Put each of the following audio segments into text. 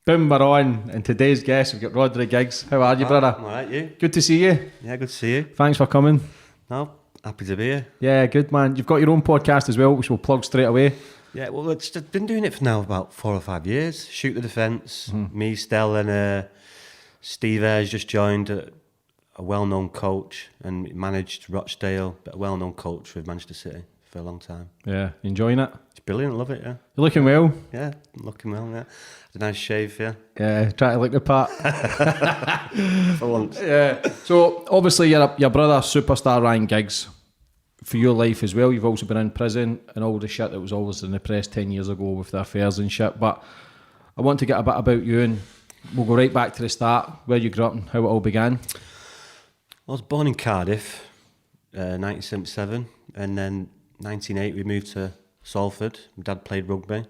Boom, we're on, and today's guest, we've got Rodri Giggs. How are you, brother? I'm alright, you? Good to see you. Yeah, good to see you. Thanks for coming. No, happy to be here. Yeah, good, man. You've got your own podcast as well, which we'll plug straight away. Yeah, well, it's been doing it for now about 4 or 5 years. Shoot the Defence, me, Stell, and Steve Ayres just joined, a well-known coach, and managed Rochdale, but a well-known coach with Manchester City for a long time. Yeah, you enjoying it? It's brilliant, love it, yeah. You're looking well. Yeah, I'm looking well, yeah. Had a nice shave, yeah. Yeah, try to look the part. For once. Yeah. So, obviously, your brother, superstar Ryan Giggs, for your life as well, you've also been in prison and all the shit that was always in the press 10 years ago with the affairs and shit. But I want to get a bit about you, and we'll go right back to the start, where you grew up and how it all began. I was born in Cardiff, 1977, and then 1980 we moved to Salford. My dad played rugby.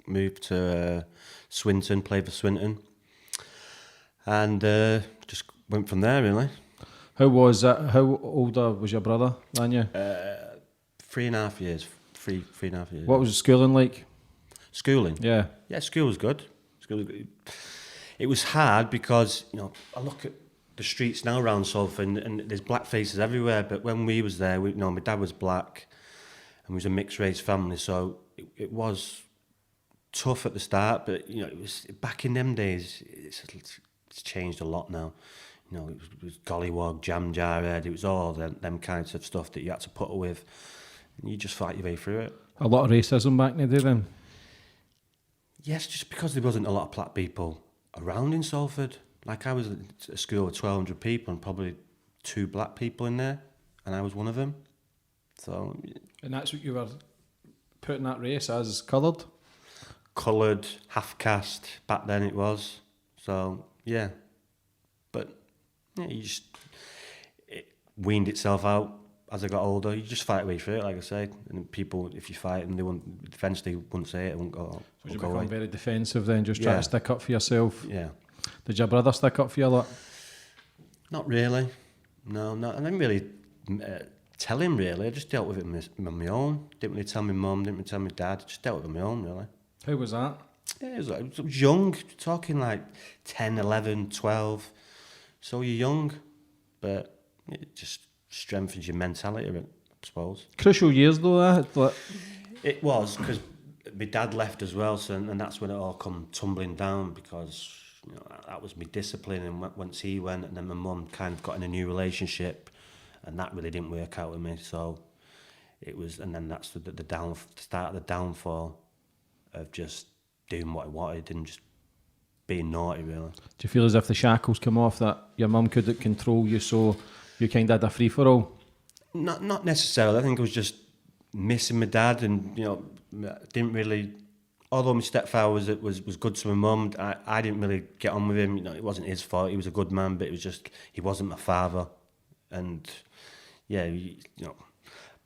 Moved to Swinton, played for Swinton, and just went from there really. How was it? How older was your brother than you? 3.5 years. Three and a half years. What was schooling like? Schooling? Yeah. Yeah, school was good. It was hard because, I look at the streets now around Salford and there's black faces everywhere, but when we was there, my dad was black and we was a mixed race family, so it was tough at the start, but it was back in them days. It's changed a lot now. It was gollywog, jam jar head. It was all them kinds of stuff that you had to put up with, and you just fight your way through it. A lot of racism back in the day then? Yes, just because there wasn't a lot of black people around in Salford. Like I was at a school with 1,200 people and probably 2 black people in there, and I was one of them. So. And that's what you were putting that race as, coloured? Coloured, half caste, back then it was. So, yeah. But, yeah, it weaned itself out as I got older. You just fight away through it, like I said. And people, if you fight them, they eventually wouldn't say it, it won't go. So you become very defensive then, just try to stick up for yourself. Yeah. Did your brother stick up for you a lot? Not really. No. I didn't really tell him, really. I just dealt with it on my own. Didn't really tell my mum, didn't really tell my dad. Just dealt with it on my own, really. How was that? Yeah, I was young, talking like 10, 11, 12. So you're young, but it just strengthens your mentality, I suppose. Crucial years though, that. It was, because my dad left as well, so, and that's when it all come tumbling down, because that was my discipline, and once he went, and then my mum kind of got in a new relationship, and that really didn't work out with me, so it was, and then that's the start of the downfall of just doing what I wanted and just being naughty, really. Do you feel as if the shackles come off, that your mum couldn't control you, so you kind of had a free-for-all? Not necessarily. I think I was just missing my dad, and didn't really. Although my stepfather was good to my mum, I didn't really get on with him. It wasn't his fault. He was a good man, but it was just he wasn't my father. And yeah,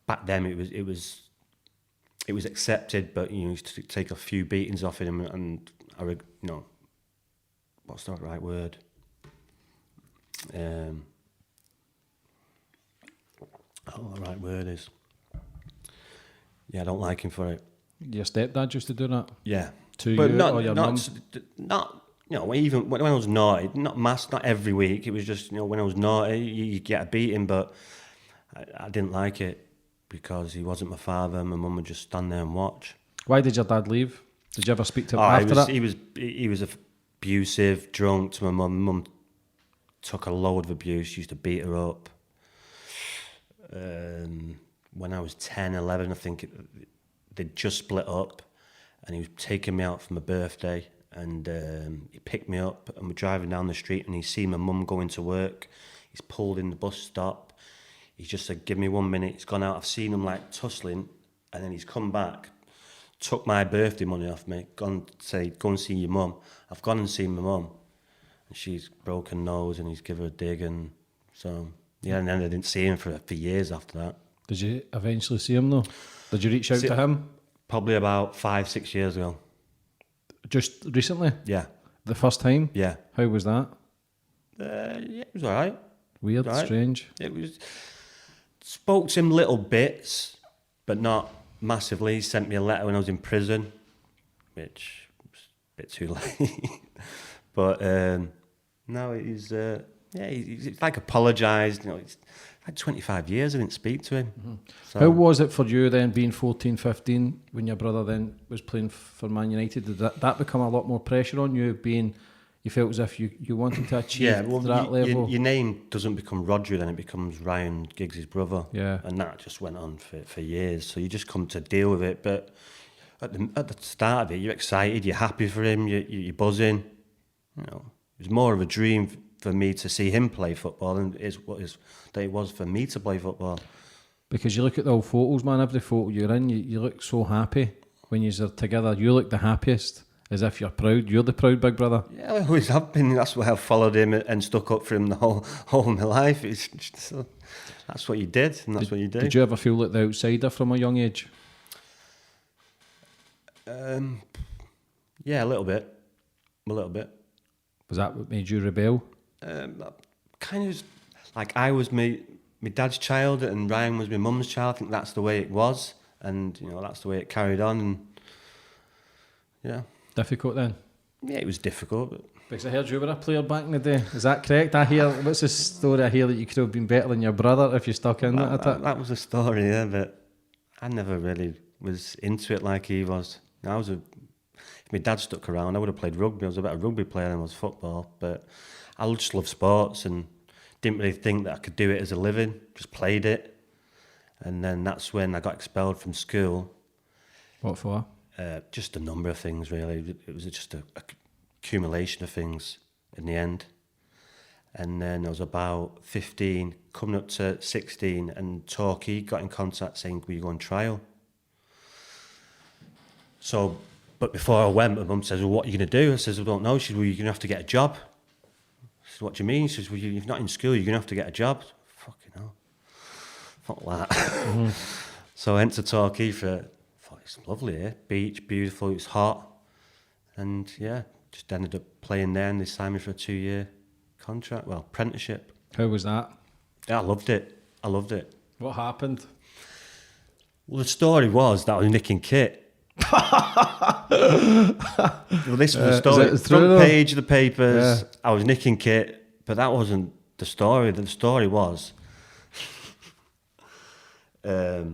back then it was accepted, but you used to take a few beatings off him, and what's the right word? The right word is. Yeah, I don't like him for it. Your stepdad used to do that? Yeah. To but you or your mum? Not, even when I was naughty, not every week, it was just, when I was naughty, you get a beating, but I didn't like it because he wasn't my father, my mum would just stand there and watch. Why did your dad leave? Did you ever speak to him after that? He was abusive, drunk to my mum. My mum took a load of abuse, used to beat her up. When I was 10, 11, I think they'd just split up, and he was taking me out for my birthday, and he picked me up, and we're driving down the street, and he's seen my mum going to work. He's pulled in the bus stop. He's just said, "Give me 1 minute." He's gone out. I've seen him like tussling, and then he's come back, took my birthday money off me, gone say, "Go and see your mum." I've gone and seen my mum, and she's broken nose, and he's given her a dig, and so yeah, and then I didn't see him for years after that. Did you eventually see him though? Did you reach out to him? Probably about 5-6 years ago. Just recently? Yeah. The first time? Yeah. How was that? Yeah, it was all right. Weird, Right. strange. It was. Spoke to him little bits, but not massively. He sent me a letter when I was in prison, which was a bit too late. But no, he's like apologised. You know, it's like 25 years I didn't speak to him. So, How was it for you then, being 14, 15, when your brother then was playing for Man United? Did that become a lot more pressure on you, being you felt as if you wanted to achieve yeah, well, that level? your name doesn't become Rodri, then it becomes Ryan Giggs' brother. Yeah. And that just went on for years. So you just come to deal with it. But at the start of it, you're excited, you're happy for him, you're buzzing. You know, it was more of a dream for me to see him play football than it was for me to play football. Because you look at the old photos, man, every photo you're in, you look so happy when you're together. You look the happiest, as if you're proud. You're the proud big brother. Yeah, I always have been. That's why I've followed him and stuck up for him the whole of my life. It's just, that's what you did, and that's what you do. Did you ever feel like the outsider from a young age? Yeah, a little bit. Was that what made you rebel? Kind of like I was my dad's child and Ryan was my mum's child. I think that's the way it was, and you know that's the way it carried on. And yeah, Difficult then? yeah, it was difficult. But Because I heard you were a player back in the day. Is that correct? I hear, what's the story I hear, that you could have been better than your brother if you stuck in it? that was a story, yeah, but I never really was into it like he was. If my dad stuck around, I would have played rugby. I was a better rugby player than I was football, but I just love sports and didn't really think that I could do it as a living, just played it. And then that's when I got expelled from school. What for? Just a number of things, really. It was just a accumulation of things in the end. And then I was about 15, coming up to 16, and Torquay got in contact saying, will you go on trial? So, but before I went, my mum says, well, what are you going to do? I says, I don't know. She says, well, you're going to have to get a job. I said, what do you mean? She says, well, you're not in school, you're going to have to get a job. Fucking hell. Fuck that. So I went to Torquay thought it's lovely here. Beach, beautiful, it's hot. And yeah, just ended up playing there and they signed me for a 2-year contract, well, apprenticeship. How was that? Yeah, I loved it. What happened? Well, the story was that I was nicking kit. Well, this was the story. Is it Front true, page of the papers, Yeah. I was nicking kit, but that wasn't the story. The story was, I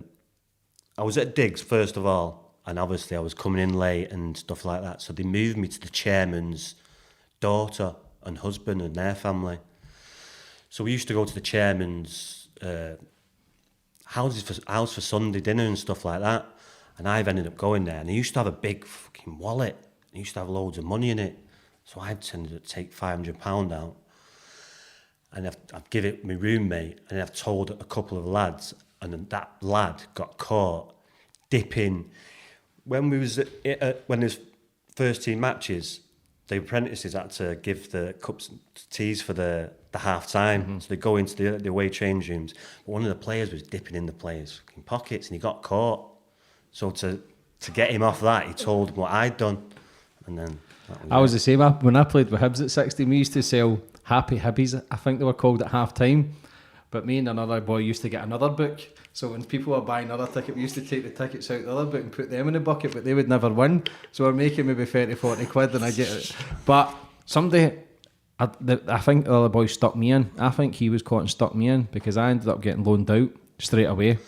was at Diggs first of all, and obviously I was coming in late and stuff like that, so they moved me to the chairman's daughter and husband and their family. So we used to go to the chairman's house for Sunday dinner and stuff like that. And I've ended up going there, and he used to have a big fucking wallet. He used to have loads of money in it. So I've tended to take £500 out, and I've given it to my roommate, and I've told a couple of lads, and then that lad got caught dipping. When we was when there's first team matches, the apprentices had to give the cups and teas for the half time. So they go into the away change rooms. But one of the players was dipping in the players' fucking pockets, and he got caught. So to get him off that, he told him what I'd done, and then I was the same. When I played with Hibs at 16, we used to sell Happy Hibbies, I think they were called, at half time. But me and another boy used to get another book. So when people were buying another ticket, we used to take the tickets out the other book and put them in the bucket, but they would never win. So we're making maybe 30, 40 quid and I get it. But somebody, I think the other boy stuck me in. I think he was caught and stuck me in because I ended up getting loaned out straight away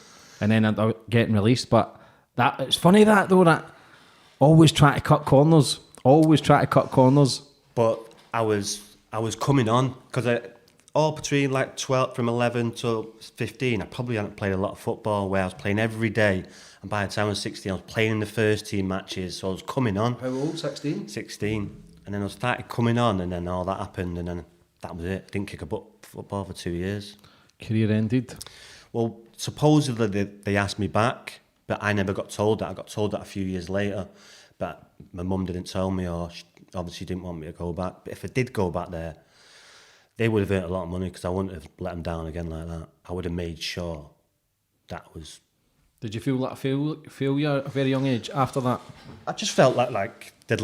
and then ended up getting released. But that it's funny that though, that always try to cut corners. But I was coming on because all between like 12 from 11 to 15, I probably hadn't played a lot of football where I was playing every day. And by the time I was 16, I was playing in the first team matches, so I was coming on. How old? 16? 16. And then I started coming on, and then all that happened, and then that was it. I didn't kick a football for 2 years. Career ended. Well, supposedly they asked me back, but I never got told that. I got told that a few years later, but my mum didn't tell me, or she obviously didn't want me to go back. But if I did go back there, they would have earned a lot of money because I wouldn't have let them down again like that. I would have made sure that was... Did you feel like a failure at a very young age after that? I just felt like I'd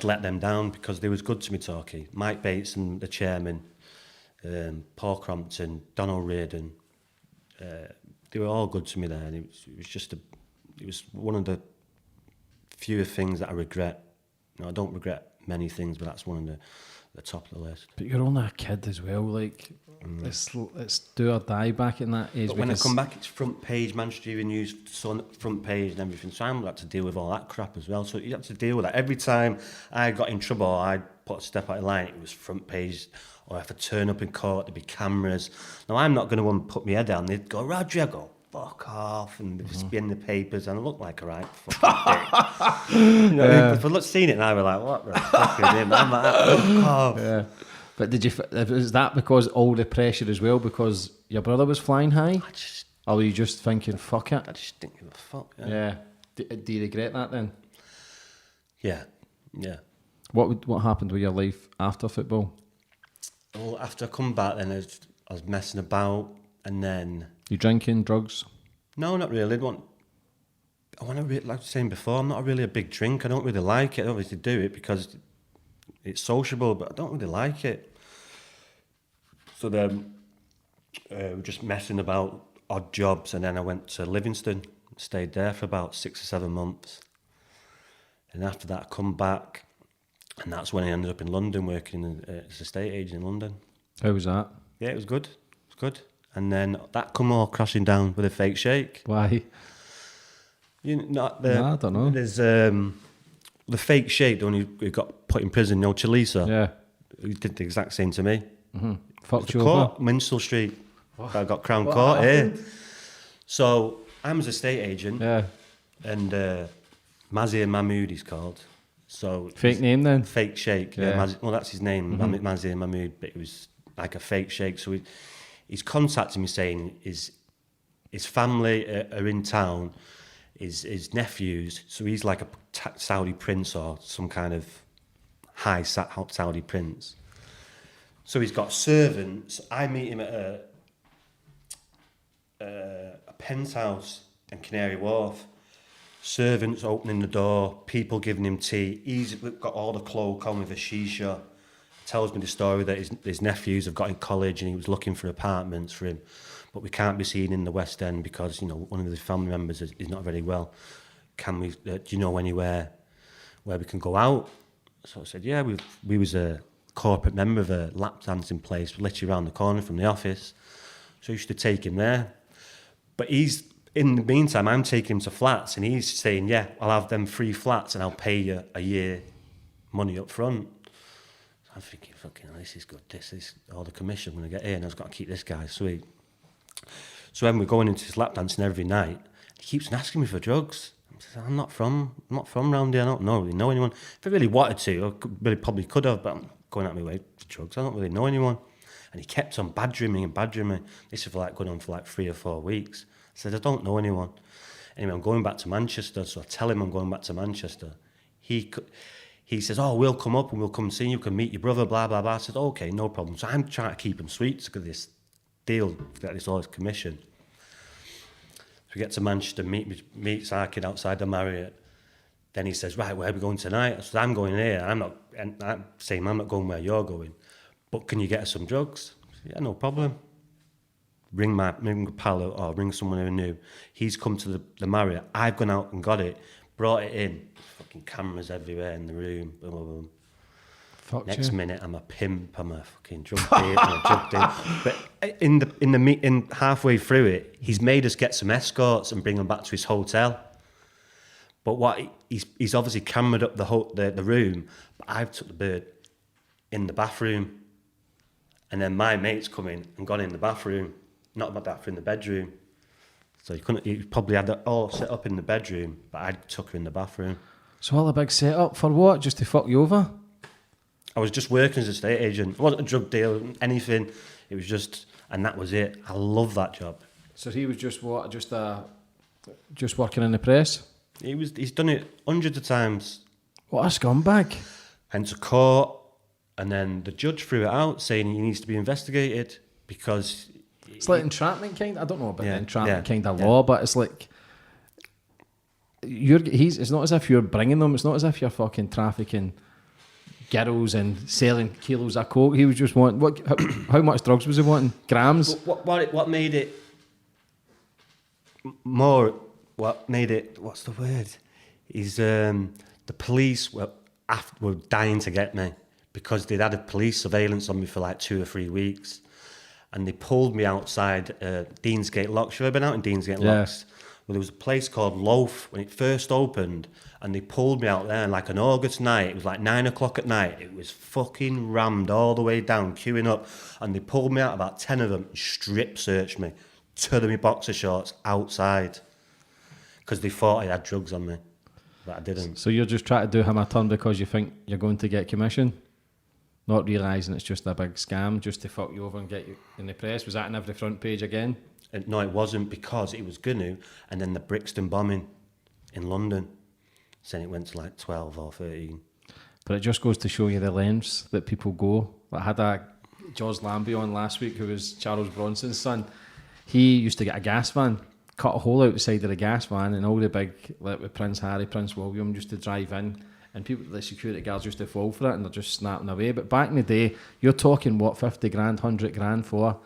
let them down because they was good to me, Torquay. Mike Bates and the chairman, Paul Crompton, Donald Reardon, they were all good to me there, and it was one of the fewer things that I regret I don't regret many things, but that's one of the top of the list. But you're only a kid as well. Like, it's do or die back in that age. But when I come back, it's front page, Manchester Evening News, Sun, front page and everything. So I'm had to deal with all that crap as well. So you have to deal with that. Every time I got in trouble, I'd put a step out of line, it was front page. Or if I turn up in court, there'd be cameras. Now, I'm not going to want to put my head down. They'd go, Roger, I go, fuck off. And they'd just be in the papers, and I look like a right fucking dick. If I looked seen it, and I were like, what the fuck is him? I'm like, fuck off. Yeah. But is that because all the pressure as well, because your brother was flying high? Or were you just thinking, fuck it? I just didn't give a fuck. Yeah. Do you regret that then? Yeah. What happened with your life after football? Well, after I come back, then I was messing about, and then... You drinking, drugs? No, not really. Like I was saying before, I'm not really a big drink. I don't really like it. I obviously do it because it's sociable, but I don't really like it. So then, we're just messing about odd jobs, and then I went to Livingston, stayed there for about 6 or 7 months. And after that, I come back, and that's when I ended up in London working as a estate agent in London. How was that? Yeah, it was good. And then that come all crashing down with a fake shake. Why? I don't know. There's the fake shake, the one who got put in prison, Chalisa. Yeah. He did the exact same to me. Mm-hmm. Fucked you court, over? Minstall Street. What? I got Crown What Court happened? here. So I'm an estate agent. Yeah. And Mazir Mahmood he's called. So Fake name then? Fake shake. Yeah. Well, that's his name, Mazir Mahmood, but it was like a fake shake. So he's contacted me saying his family are in town, his nephews, so he's like a Saudi prince or some kind of high Saudi prince. So he's got servants. I meet him at a penthouse in Canary Wharf. Servants opening the door, people giving him tea. He's got all the cloak on with a shisha. Tells me the story that his nephews have got in college and he was looking for apartments for him, but we can't be seen in the West End because one of the family members is not very well. Can we? Do you know anywhere where we can go out? So I said, yeah. We was a corporate member of a lap dancing place literally around the corner from the office, so you should take him there. But in the meantime, I'm taking him to flats, and he's saying, yeah, I'll have them free flats and I'll pay you a year money up front. I'm thinking, fucking, this is good. This is all the commission I'm going to get here, and I've got to keep this guy sweet. So when we're going into his lap dancing every night, he keeps asking me for drugs. I said, I'm not from round here. I don't really know anyone. If I really wanted to, I probably could have, but I'm going out my way for drugs. I don't really know anyone. And he kept on badgering me. This is going on for 3 or 4 weeks. I said, I don't know anyone. Anyway, I'm going back to Manchester, so I tell him I'm going back to Manchester. He says, oh, we'll come up and we'll come and see you. You can meet your brother, blah, blah, blah. I said, okay, no problem. So I'm trying to keep him sweet to get this deal, to get all this commission. So we get to Manchester, meets our kid outside the Marriott. Then he says, right, where are we going tonight? I said, I'm going here. I'm not going where you're going. But can you get us some drugs? I said, yeah, no problem. Ring a pal or ring someone who knew. He's come to the Marriott. I've gone out and got it, brought it in. Fucking cameras everywhere in the room. Boom, boom, boom. Fuck Next you. minute, I'm a pimp. I'm a fucking drug dealer. I'm a drug dealer. But in halfway through it, he's made us get some escorts and bring them back to his hotel. But he's obviously cameraed up the room. But I've took the bird in the bathroom, and then my mate's come in and gone in the bathroom, not my bathroom, the bedroom. So he probably had it all set up in the bedroom, but I took her in the bathroom. So all a big setup for what? Just to fuck you over? I was just working as a estate agent. I wasn't a drug dealer, anything. It was just, and that was it. I love that job. So he was just what? Just working in the press? He's done it hundreds of times. What a scumbag. Went to court, and then the judge threw it out saying he needs to be investigated because... It's like entrapment kind. I don't know about the entrapment kind of yeah. law, but it's like... It's not as if you're bringing them. It's not as if you're fucking trafficking girls and selling kilos of coke. He was just wanting... How much drugs was he wanting? Grams? What made it more... What made it... What's the word? Is the police were were dying to get me because they'd had a police surveillance on me for like 2 or 3 weeks, and they pulled me outside Deansgate Locks. Have you ever been out in Deansgate Locks? Well, there was a place called Loaf when it first opened, and they pulled me out there like an August night. It was like 9 o'clock at night. It was fucking rammed all the way down, queuing up, and they pulled me out, about 10 of them, and strip searched me to my boxer shorts outside because they thought I had drugs on me, but I didn't. So you're just trying to do him a turn because you think you're going to get commission, not realising it's just a big scam just to fuck you over and get you in the press. Was that in every front page again? No, it wasn't, because it was Gnu, and then the Brixton bombing in London, saying it went to like 12 or 13. But it just goes to show you the lengths that people go. I had a George Lambie on last week, who was Charles Bronson's son. He used to get a gas van, cut a hole out the side of the gas van, and all the big, like with Prince Harry, Prince William, used to drive in, and people, the security guards used to fall for it, and they're just snapping away. But back in the day, you're talking, what, 50 grand, 100 grand for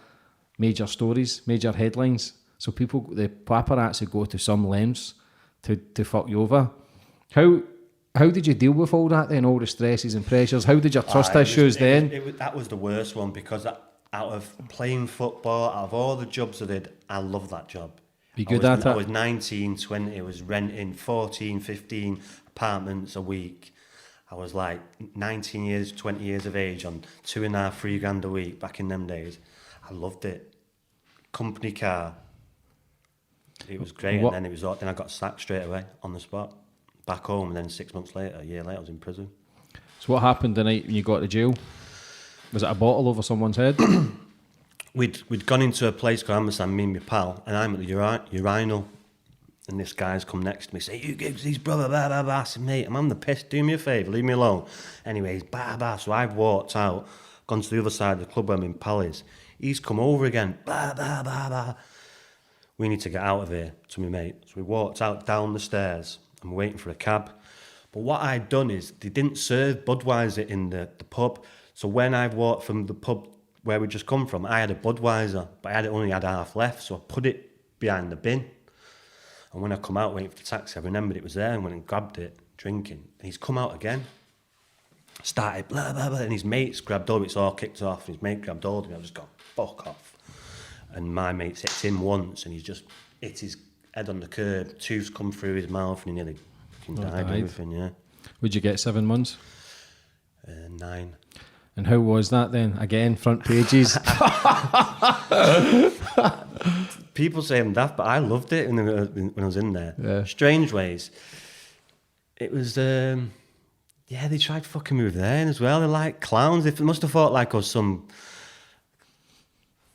major stories, major headlines. So people, the paparazzi, go to some lengths to fuck you over. How did you deal with all that then, all the stresses and pressures? How did your trust issues then? That was the worst one, because out of playing football, out of all the jobs I did, I loved that job. Be good at it? I was 19, 20, I was renting 14, 15 apartments a week. I was like 19 years, 20 years of age on 2.5, 3 grand a week back in them days. I loved it. Company car. It was great. And then I got sacked straight away on the spot. Back home, and then 6 months later, a year later, I was in prison. So what happened the night when you got to jail? Was it a bottle over someone's head? We'd gone into a place called Ampersand, me and my pal, and I'm at the urinal, and this guy's come next to me, say, "You gives his brother, blah, blah, blah." I said, "Mate, I'm on the piss, do me a favour, leave me alone." Anyway, he's blah, blah. So I've walked out, gone to the other side of the club where my pal is. He's come over again, blah, blah, blah, blah. We need to get out of here, to my mate. So we walked out down the stairs. I'm waiting for a cab. But what I'd done is, they didn't serve Budweiser in the pub. So when I walked from the pub where we just come from, I had a Budweiser, but I only had half left. So I put it behind the bin. And when I come out waiting for the taxi, I remembered it was there and went and grabbed it, drinking. And he's come out again. Started blah, blah, blah. And his mates grabbed hold of it. It's all kicked off. And his mate grabbed hold of me. I just gone, fuck off. And my mate's hit him once, and he's just hit his head on the curb, tooth's come through his mouth, and he nearly died. Everything, yeah. Would you get 7 months? 9. And how was that then? Again, front pages. People say I'm daft, but I loved it when I was in there. Yeah. Strange ways. It was, they tried fucking me with there as well. They're like clowns. They must have thought like I was some...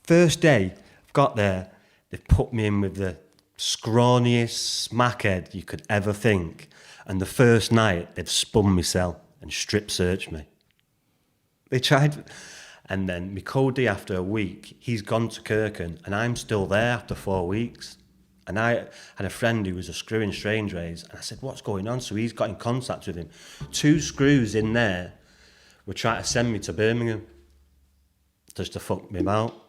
First day, I've got there, they've put me in with the scrawniest smackhead you could ever think. And the first night, they've spun my cell and strip searched me. They tried. And then my Cody, after a week, he's gone to Kirken, and I'm still there after 4 weeks. And I had a friend who was a screw in Strangeways, and I said, "What's going on?" So he's got in contact with him. 2 screws in there were trying to send me to Birmingham just to fuck me out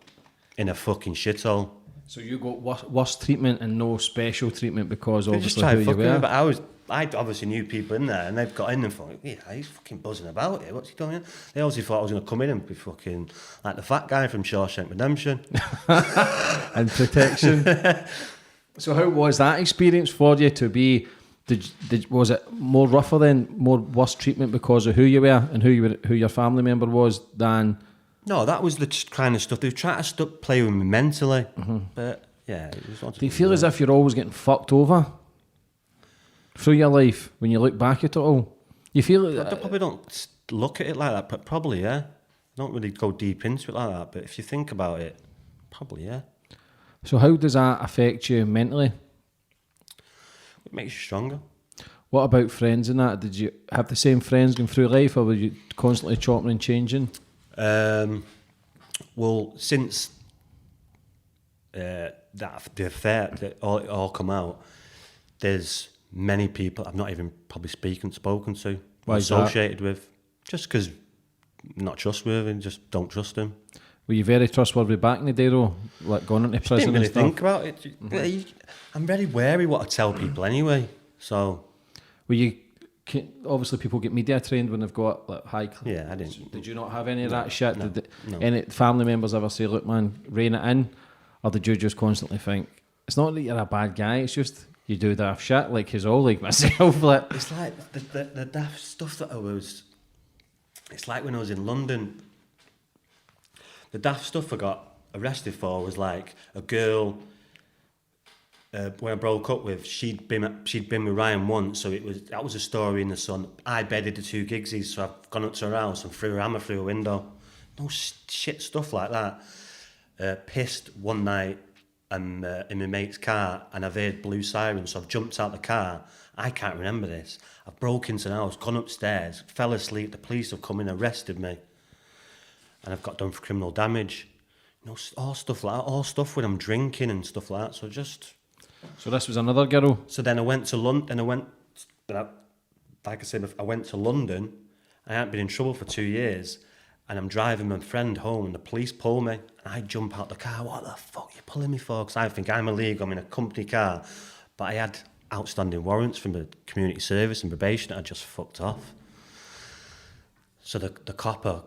in a fucking shithole. So you got worse treatment and no special treatment because They obviously just tried who you fucking me, were? but I obviously knew people in there, and they've got in and thought, "Yeah, he's fucking buzzing about it. What's he doing?" They obviously thought I was going to come in and be fucking like the fat guy from Shawshank Redemption. And protection. So how was that experience for you to be? Was it more rougher then, more worse treatment because of who you were and who your family member was than? No, that was the kind of stuff they were trying to play with me mentally. But yeah, it was. Do you feel as if you're always getting fucked over through your life when you look back at it all? You feel I probably don't look at it like that, but probably yeah. I don't really go deep into it like that, but if you think about it, probably yeah. So how does that affect you mentally? It makes you stronger. What about friends and that? Did you have the same friends going through life, or were you constantly chopping and changing? Well, since the affair that all come out, there's many people I've not even probably spoken to, Why is associated with, just because I'm not trustworthy, just don't trust them. Were you very trustworthy back in the day though, like going into prison Didn't really and stuff? think about it. I'm very wary what I tell people anyway. So Were you obviously people get media trained when they've got like high. Yeah, I didn't. Did you not have any of that shit? No, Did no. any family members ever say, "Look, man, rein it in," or did you just constantly think it's not that you're a bad guy? It's just you do daft shit like his all like myself. Like It's like the daft stuff that I was. It's like when I was in London. The daft stuff I got arrested for was like a girl. When I broke up with, she'd been with Ryan once, so that was a story in the Sun. I bedded the two Gigsies, so I've gone up to her house and threw a hammer through a window. No shit stuff like that. Pissed one night in my mate's car, and I've heard blue sirens, so I've jumped out the car. I can't remember this. I've broke into the house, gone upstairs, fell asleep. The police have come in, arrested me, and I've got done for criminal damage. You know, all stuff like that, all stuff when I'm drinking and stuff like that. So just. so, this was another girl. So then I went to London, like I said, I went to London. I hadn't been in trouble for 2 years, and I'm driving my friend home, and the police pull me, and I jump out the car. What the fuck are you pulling me for? Because I think I'm illegal, I'm in a company car. But I had outstanding warrants from the community service and probation that I just fucked off. So the copper,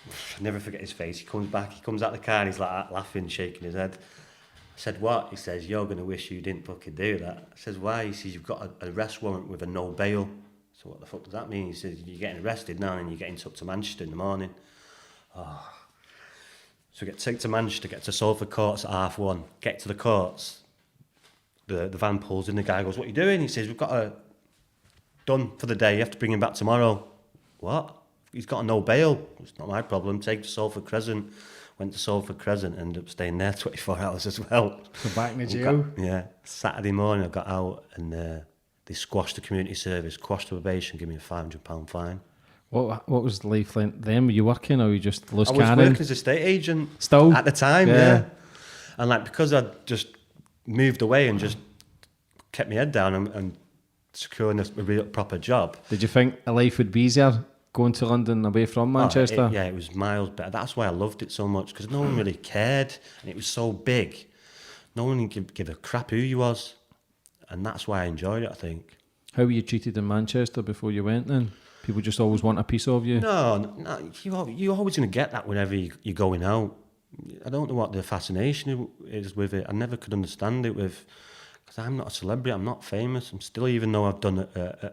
I'll never forget his face, he comes back, he comes out the car, and he's like that, laughing, shaking his head. I said, what? He says, you're going to wish you didn't fucking do that. I says, why? He says, you've got an arrest warrant with a no bail. So what the fuck does that mean? He says, you're getting arrested now and you're getting took to Manchester in the morning. Oh. So we get taken to Manchester, get to Salford Courts at 1:30. Get to the courts. The van pulls in, the guy goes, what are you doing? He says, we've got a done for the day, you have to bring him back tomorrow. What? He's got a no bail. It's not my problem. Take him to Salford Crescent. Went to Salford Crescent, ended up staying there 24 hours as well. So back in the jail? Yeah. Saturday morning I got out, and they squashed the community service, quashed the probation, give me a £500 fine. What was the life like then? Were you working or were you just loose I was cannon? working as a estate agent Still? at the time, yeah. And like, because I'd just moved away and just kept my head down and securing a real proper job. Did you think a life would be easier going to London away from Manchester? It was miles better. That's why I loved it so much, because no one really cared, and it was so big. No one could give a crap who you was, and that's why I enjoyed it, I think. How were you treated in Manchester before you went then? People just always want a piece of you? No, you're always going to get that whenever you're going out. I don't know what the fascination is with it. I never could understand it because I'm not a celebrity, I'm not famous. I'm still, even though I've done a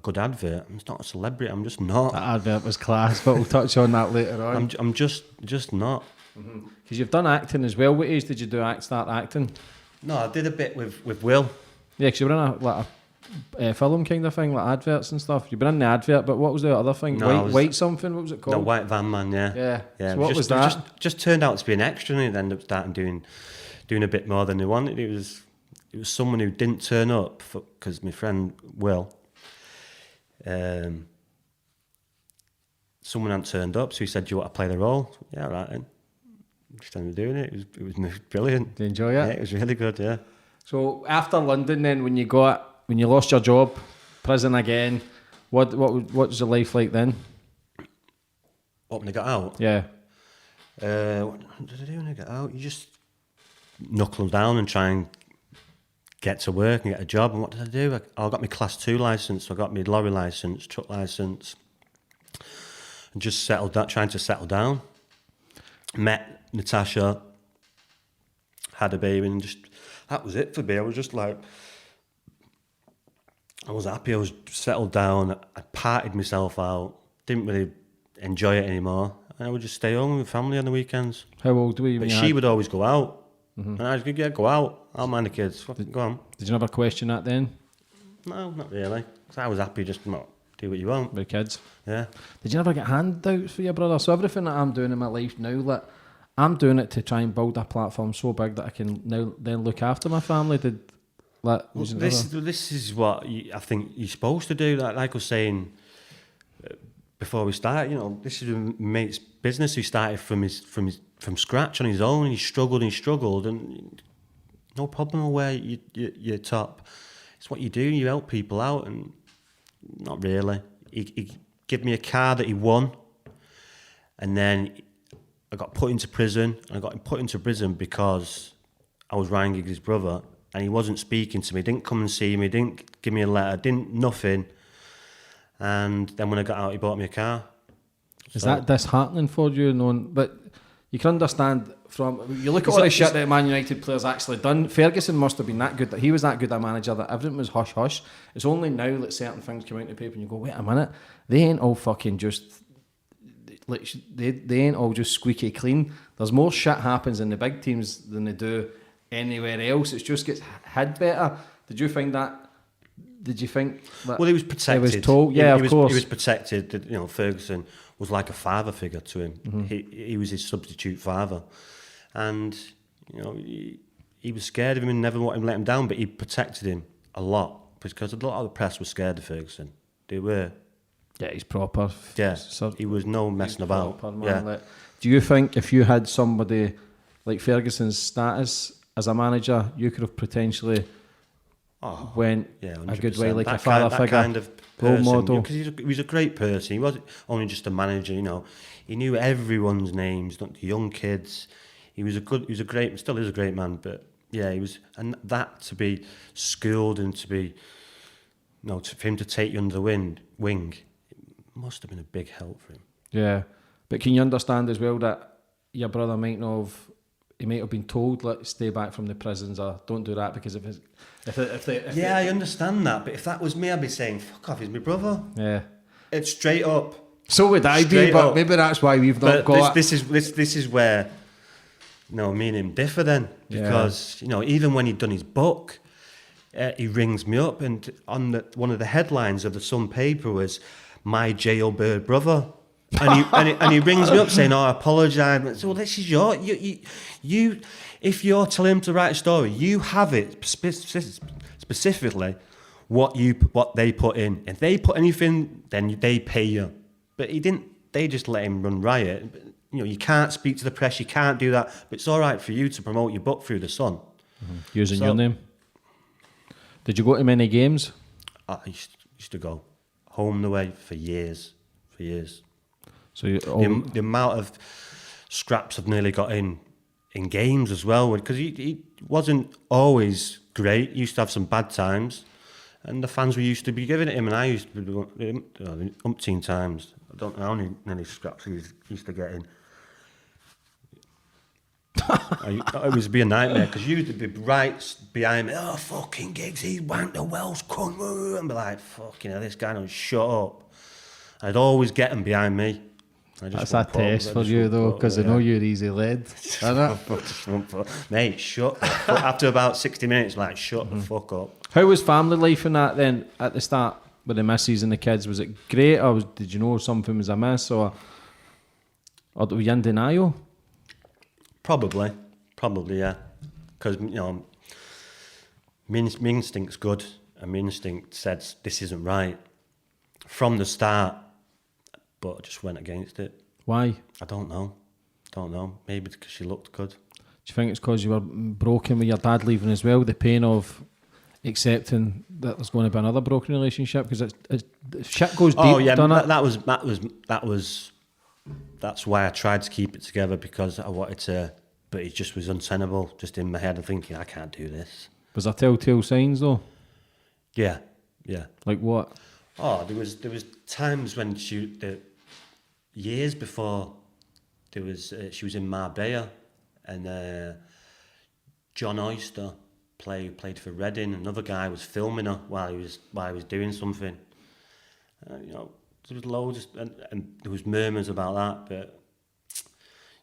good advert, I'm not a celebrity, I'm just not. That advert was class, but we'll touch on that later on. I'm just not. Because you've done acting as well. What age did you start acting? No, I did a bit with Will. Yeah, because you were in a film kind of thing, like adverts and stuff. You've been in the advert, but what was the other thing? No, White something, what was it called? No, White Van Man, yeah. Yeah. So what was that? Just turned out to be an extra, and it ended up starting doing a bit more than they wanted. It was someone who didn't turn up, because my friend Will, someone hadn't turned up, so he said, do you want to play the role? Yeah, right then. Just ended up doing it. It was brilliant. Did you enjoy it? Yeah, it was really good, yeah. So after London then, when you lost your job, prison again, what was your life like then? What, when I got out? Yeah. What did I do when I got out? You just knuckle down and try and get to work and get a job. And what did I do? I got my Class 2 licence, I got my lorry licence, truck licence, and just trying to settle down. Met Natasha, had a baby, and just that was it for me. I was just like, I was happy, I was settled down, I partied myself out, didn't really enjoy it anymore, and I would just stay home with family on the weekends. How old were you? But she would always go out, and I was like, yeah, go out, I'll mind the kids, go on. Did you never question that then? No, not really, because I was happy just do what you want. With kids? Yeah. Did you never get handouts for your brother? So everything that I'm doing in my life now, like, I'm doing it to try and build a platform so big that I can now then look after my family. This is what I think you're supposed to do. Like I was saying before we start, this is a mate's business who started from scratch on his own, and he struggled, and no problem where you're top. It's what you do. You help people out, and not really. He gave me a car that he won, and then I got put into prison. I got put into prison because I was Ryan Giggs' brother, and he wasn't speaking to me. Didn't come and see me. Didn't give me a letter. Didn't nothing. And then when I got out, he bought me a car. Is that disheartening for you? Knowing, but you can understand from you look at all the shit that Man United players actually done. Ferguson must have been that good. That he was that good a manager that everything was hush hush. It's only now that certain things come out in the paper and you go, wait a minute, they ain't all fucking just like they ain't all just squeaky clean. There's more shit happens in the big teams than they do anywhere else. It just gets hid better. Did you find that? Did you think that well, he was protected? He was told, yeah, of course. He was protected. You know, Ferguson was like a father figure to him. Mm-hmm. He was his substitute father, and you know he was scared of him and never wanted him to let him down. But he protected him a lot because a lot of the press was scared of Ferguson. They were. Yeah, he's proper. Yeah, So he was no messing about. proper, Yeah. Like, do you think if you had somebody like Ferguson's status as a manager, you could have potentially went a good way, 100%. like that a father that figure, kind of role person, model? Because he was a great person. He wasn't only just a manager. You know, he knew everyone's names, not the young kids. He was still is a great man. But yeah, he was, and that to be schooled and to be, for him to take you under the wing, it must have been a big help for him. Yeah, but can you understand as well that your brother might not have? He might have been told, "Let's stay back from the prisons," or "Don't do that," because I understand that. But if that was me, I'd be saying, "Fuck off, he's my brother." Yeah, It's straight up. so would I be, Straight but up. maybe that's why we've not But got. this is where, me and him differ then, because even when he'd done his book, he rings me up, and on one of the headlines of the Sun paper was "My jailbird brother." And he rings me up saying, "Oh, I apologise." So this is you. If you're telling him to write a story, you have it specifically what they put in. If they put anything, then they pay you. But he didn't. They just let him run riot. But, you can't speak to the press. You can't do that. But it's all right for you to promote your book through the Sun, Using your name. Did you go to many games? I used to go home and away for years. So you, The amount of scraps I've nearly got in games as well, because he wasn't always great. He used to have some bad times, and the fans were used to be giving it him, and I used to be umpteen times. I don't know how many scraps he used to get in. It was be a nightmare because you would be right behind me. "Oh, fucking Giggs, he wanked the Welsh cunt," and be like, "Fucking hell, this guy don't shut up." I'd always get him behind me. that's a test for you though, because I know you're easy led. Mate, shut the fuck. After about 60 minutes, like, shut the fuck up. How was family life in that then at the start with the missus and the kids? Was it great, or did you know something was amiss, or were you in denial? Probably, yeah. Because, my instinct's good, and my instinct said this isn't right from the start, but I just went against it. Why? I don't know. Maybe because she looked good. Do you think it's because you were broken with your dad leaving as well? The pain of accepting that there's going to be another broken relationship, because shit goes deep. Oh yeah, that's why I tried to keep it together, because I wanted to, but it just was untenable. Just in my head, I'm thinking I can't do this. Was there telltale signs though? Yeah. Like what? Oh, there was times when years before, she was in Marbella, and John Oyster played for Reading. Another guy was filming her while he was doing something. There was loads, and there was murmurs about that, but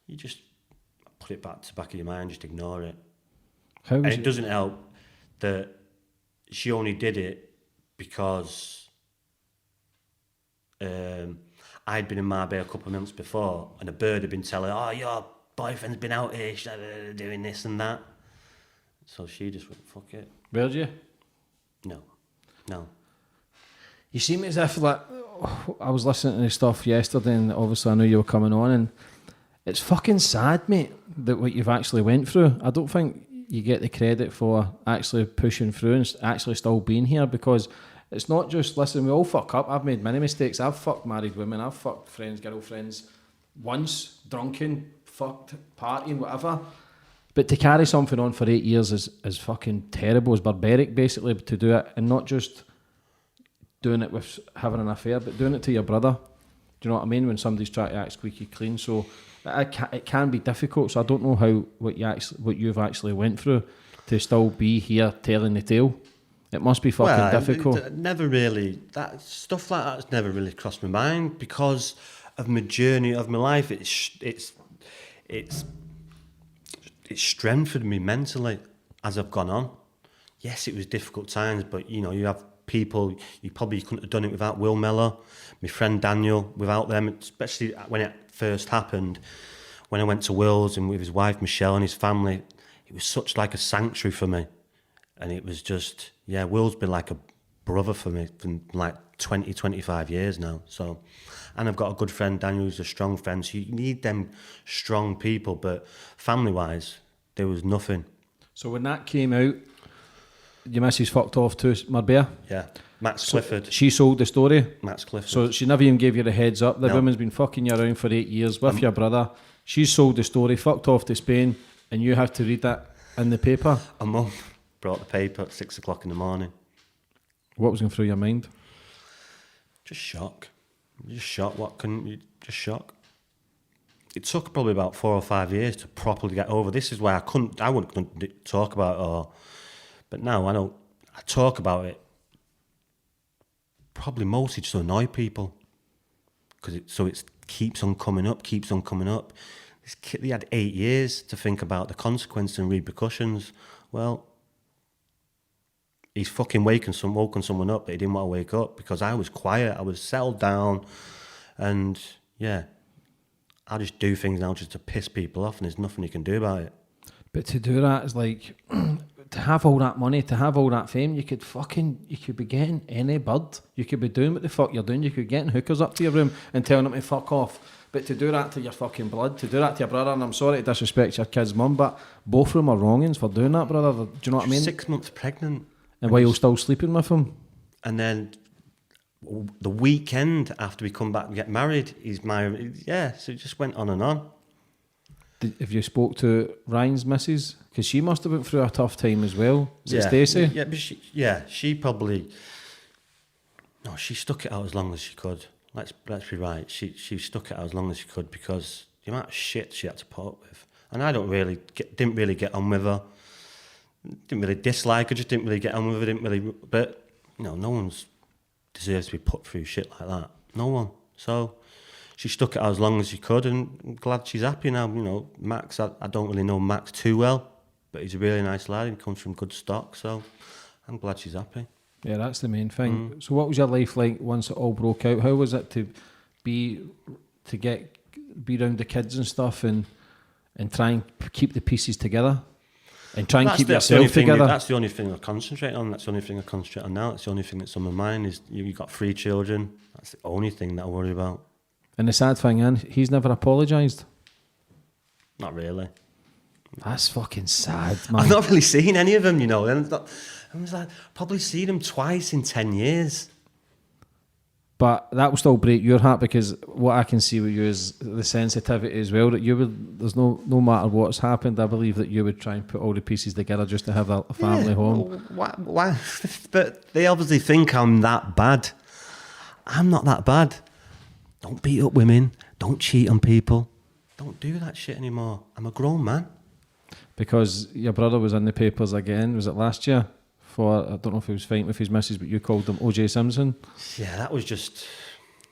you just put it back to the back of your mind, just ignore it. And it doesn't help that she only did it because I'd been in Marbella a couple of months before, and a bird had been telling her, "Oh, your boyfriend's been out here doing this and that." So she just went, "Fuck it." Where'd you? No. You seem as if, like, I was listening to the stuff yesterday, and obviously I knew you were coming on, and it's fucking sad, mate, that what you've actually went through. I don't think you get the credit for actually pushing through and actually still being here, because it's not just, listen, we all fuck up. I've made many mistakes. I've fucked married women. I've fucked friends, girlfriends, once, drunken, fucked, partying, whatever. But to carry something on for 8 years is fucking terrible. It's barbaric, basically, to do it and not just doing it with having an affair, but doing it to your brother. Do you know what I mean? When somebody's trying to act squeaky clean, so it can be difficult. So I don't know what you've actually went through to still be here telling the tale. It must be fucking difficult. Never really, that stuff like that's never really crossed my mind because of my journey of my life. It's strengthened me mentally as I've gone on. Yes, it was difficult times, but you have people, you probably couldn't have done it without Will Mellor, my friend Daniel, without them, especially when it first happened, when I went to Will's and with his wife Michelle and his family, it was such like a sanctuary for me. And it was just, Will's been like a brother for me for like 20, 25 years now. So, and I've got a good friend, Daniel, who's a strong friend. So you need them strong people, but family-wise, there was nothing. So when that came out, your missus fucked off to Marbella? Yeah. Max Clifford. She sold the story? Max Clifford. So she never even gave you the heads up. The No. woman's been fucking you around for 8 years with your brother. She sold the story, fucked off to Spain, and you have to read that in the paper. A mum brought the paper at 6 o'clock in the morning. What was going through your mind? Just shock. Just shock. What couldn't you? Just shock. It took probably about 4 or 5 years to properly get over. This is why I wouldn't talk about it but now I talk about it probably mostly just to annoy people because it keeps on coming up. This kid, he had 8 years to think about the consequences and repercussions. Well, he's fucking woken someone up that he didn't want to wake up because I was quiet, I was settled down, and I just do things now just to piss people off, and there's nothing you can do about it. But to do that is like to have all that money, to have all that fame, you could be getting any bird. You could be doing what the fuck you're doing. You could be getting hookers up to your room and telling them to fuck off. But to do that to your fucking blood, to do that to your brother, and I'm sorry to disrespect your kid's mum, but both of them are wrongings for doing that, brother. Do you know what I mean? 6 months pregnant. And while you're still sleeping with him. And then the weekend after we come back and get married, he's married. Yeah, so it just went on and on. Have you spoke to Ryan's missus? Because she must have went through a tough time as well. Is it Stacey? Yeah, but she probably... No, she stuck it out as long as she could. Let's be right. She stuck it out as long as she could because the amount of shit she had to put up with. And I didn't really get on with her. Didn't really dislike her, just didn't really get on with her, but no one's deserves to be put through shit like that. No one. So she stuck it out as long as she could, and I'm glad she's happy now. Max, I don't really know Max too well, but he's a really nice lad. He comes from good stock, so I'm glad she's happy. Yeah, that's the main thing. So what was your life like once it all broke out? How was it to be around the kids and stuff and try and keep the pieces together? And try and keep yourself together. That's the only thing I concentrate on. That's the only thing I concentrate on now. That's the only thing that's on my mind is you've got 3 children. That's the only thing that I worry about. And the sad thing is, he's never apologised. Not really. That's fucking sad, man. I've not really seen any of them, I was like, probably seen them twice in 10 years. But that will still break your heart because what I can see with you is the sensitivity as well. That you would, there's no matter what's happened, I believe that you would try and put all the pieces together just to have a family home. Why? But they obviously think I'm that bad. I'm not that bad. Don't beat up women. Don't cheat on people. Don't do that shit anymore. I'm a grown man. Because your brother was in the papers again, was it last year? For, I don't know if he was fighting with his missus, but you called him O.J. Simpson. Yeah, that was just...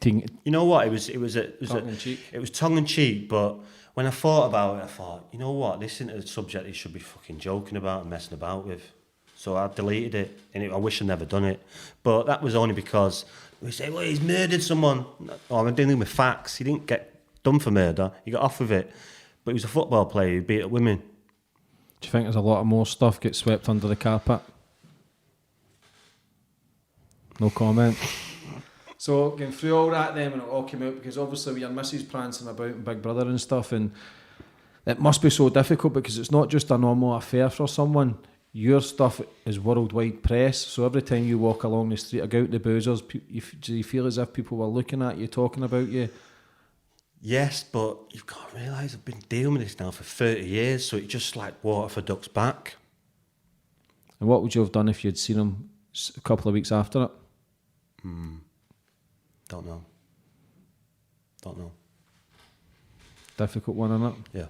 You know what? It was tongue in cheek, but when I thought about it, I thought, you know what? This isn't a subject he should be fucking joking about and messing about with. So I deleted it, and I wish I'd never done it. But that was only because we say, well, he's murdered someone. Oh, I'm dealing with facts. He didn't get done for murder. He got off with it. But he was a football player who beat up women. Do you think there's a lot of more stuff gets swept under the carpet? No comment. So going through all that then when it all came out, because obviously with your missus prancing about and Big Brother and stuff, and it must be so difficult because it's not just a normal affair for someone. Your stuff is worldwide press, so every time you walk along the street or go out the boozers, do you feel as if people were looking at you, talking about you? Yes, but you've got to realise I've been dealing with this now for 30 years, so it's just like water for ducks back. And what would you have done if you'd seen him a couple of weeks after it? Don't know. Difficult one, isn't it? Yeah.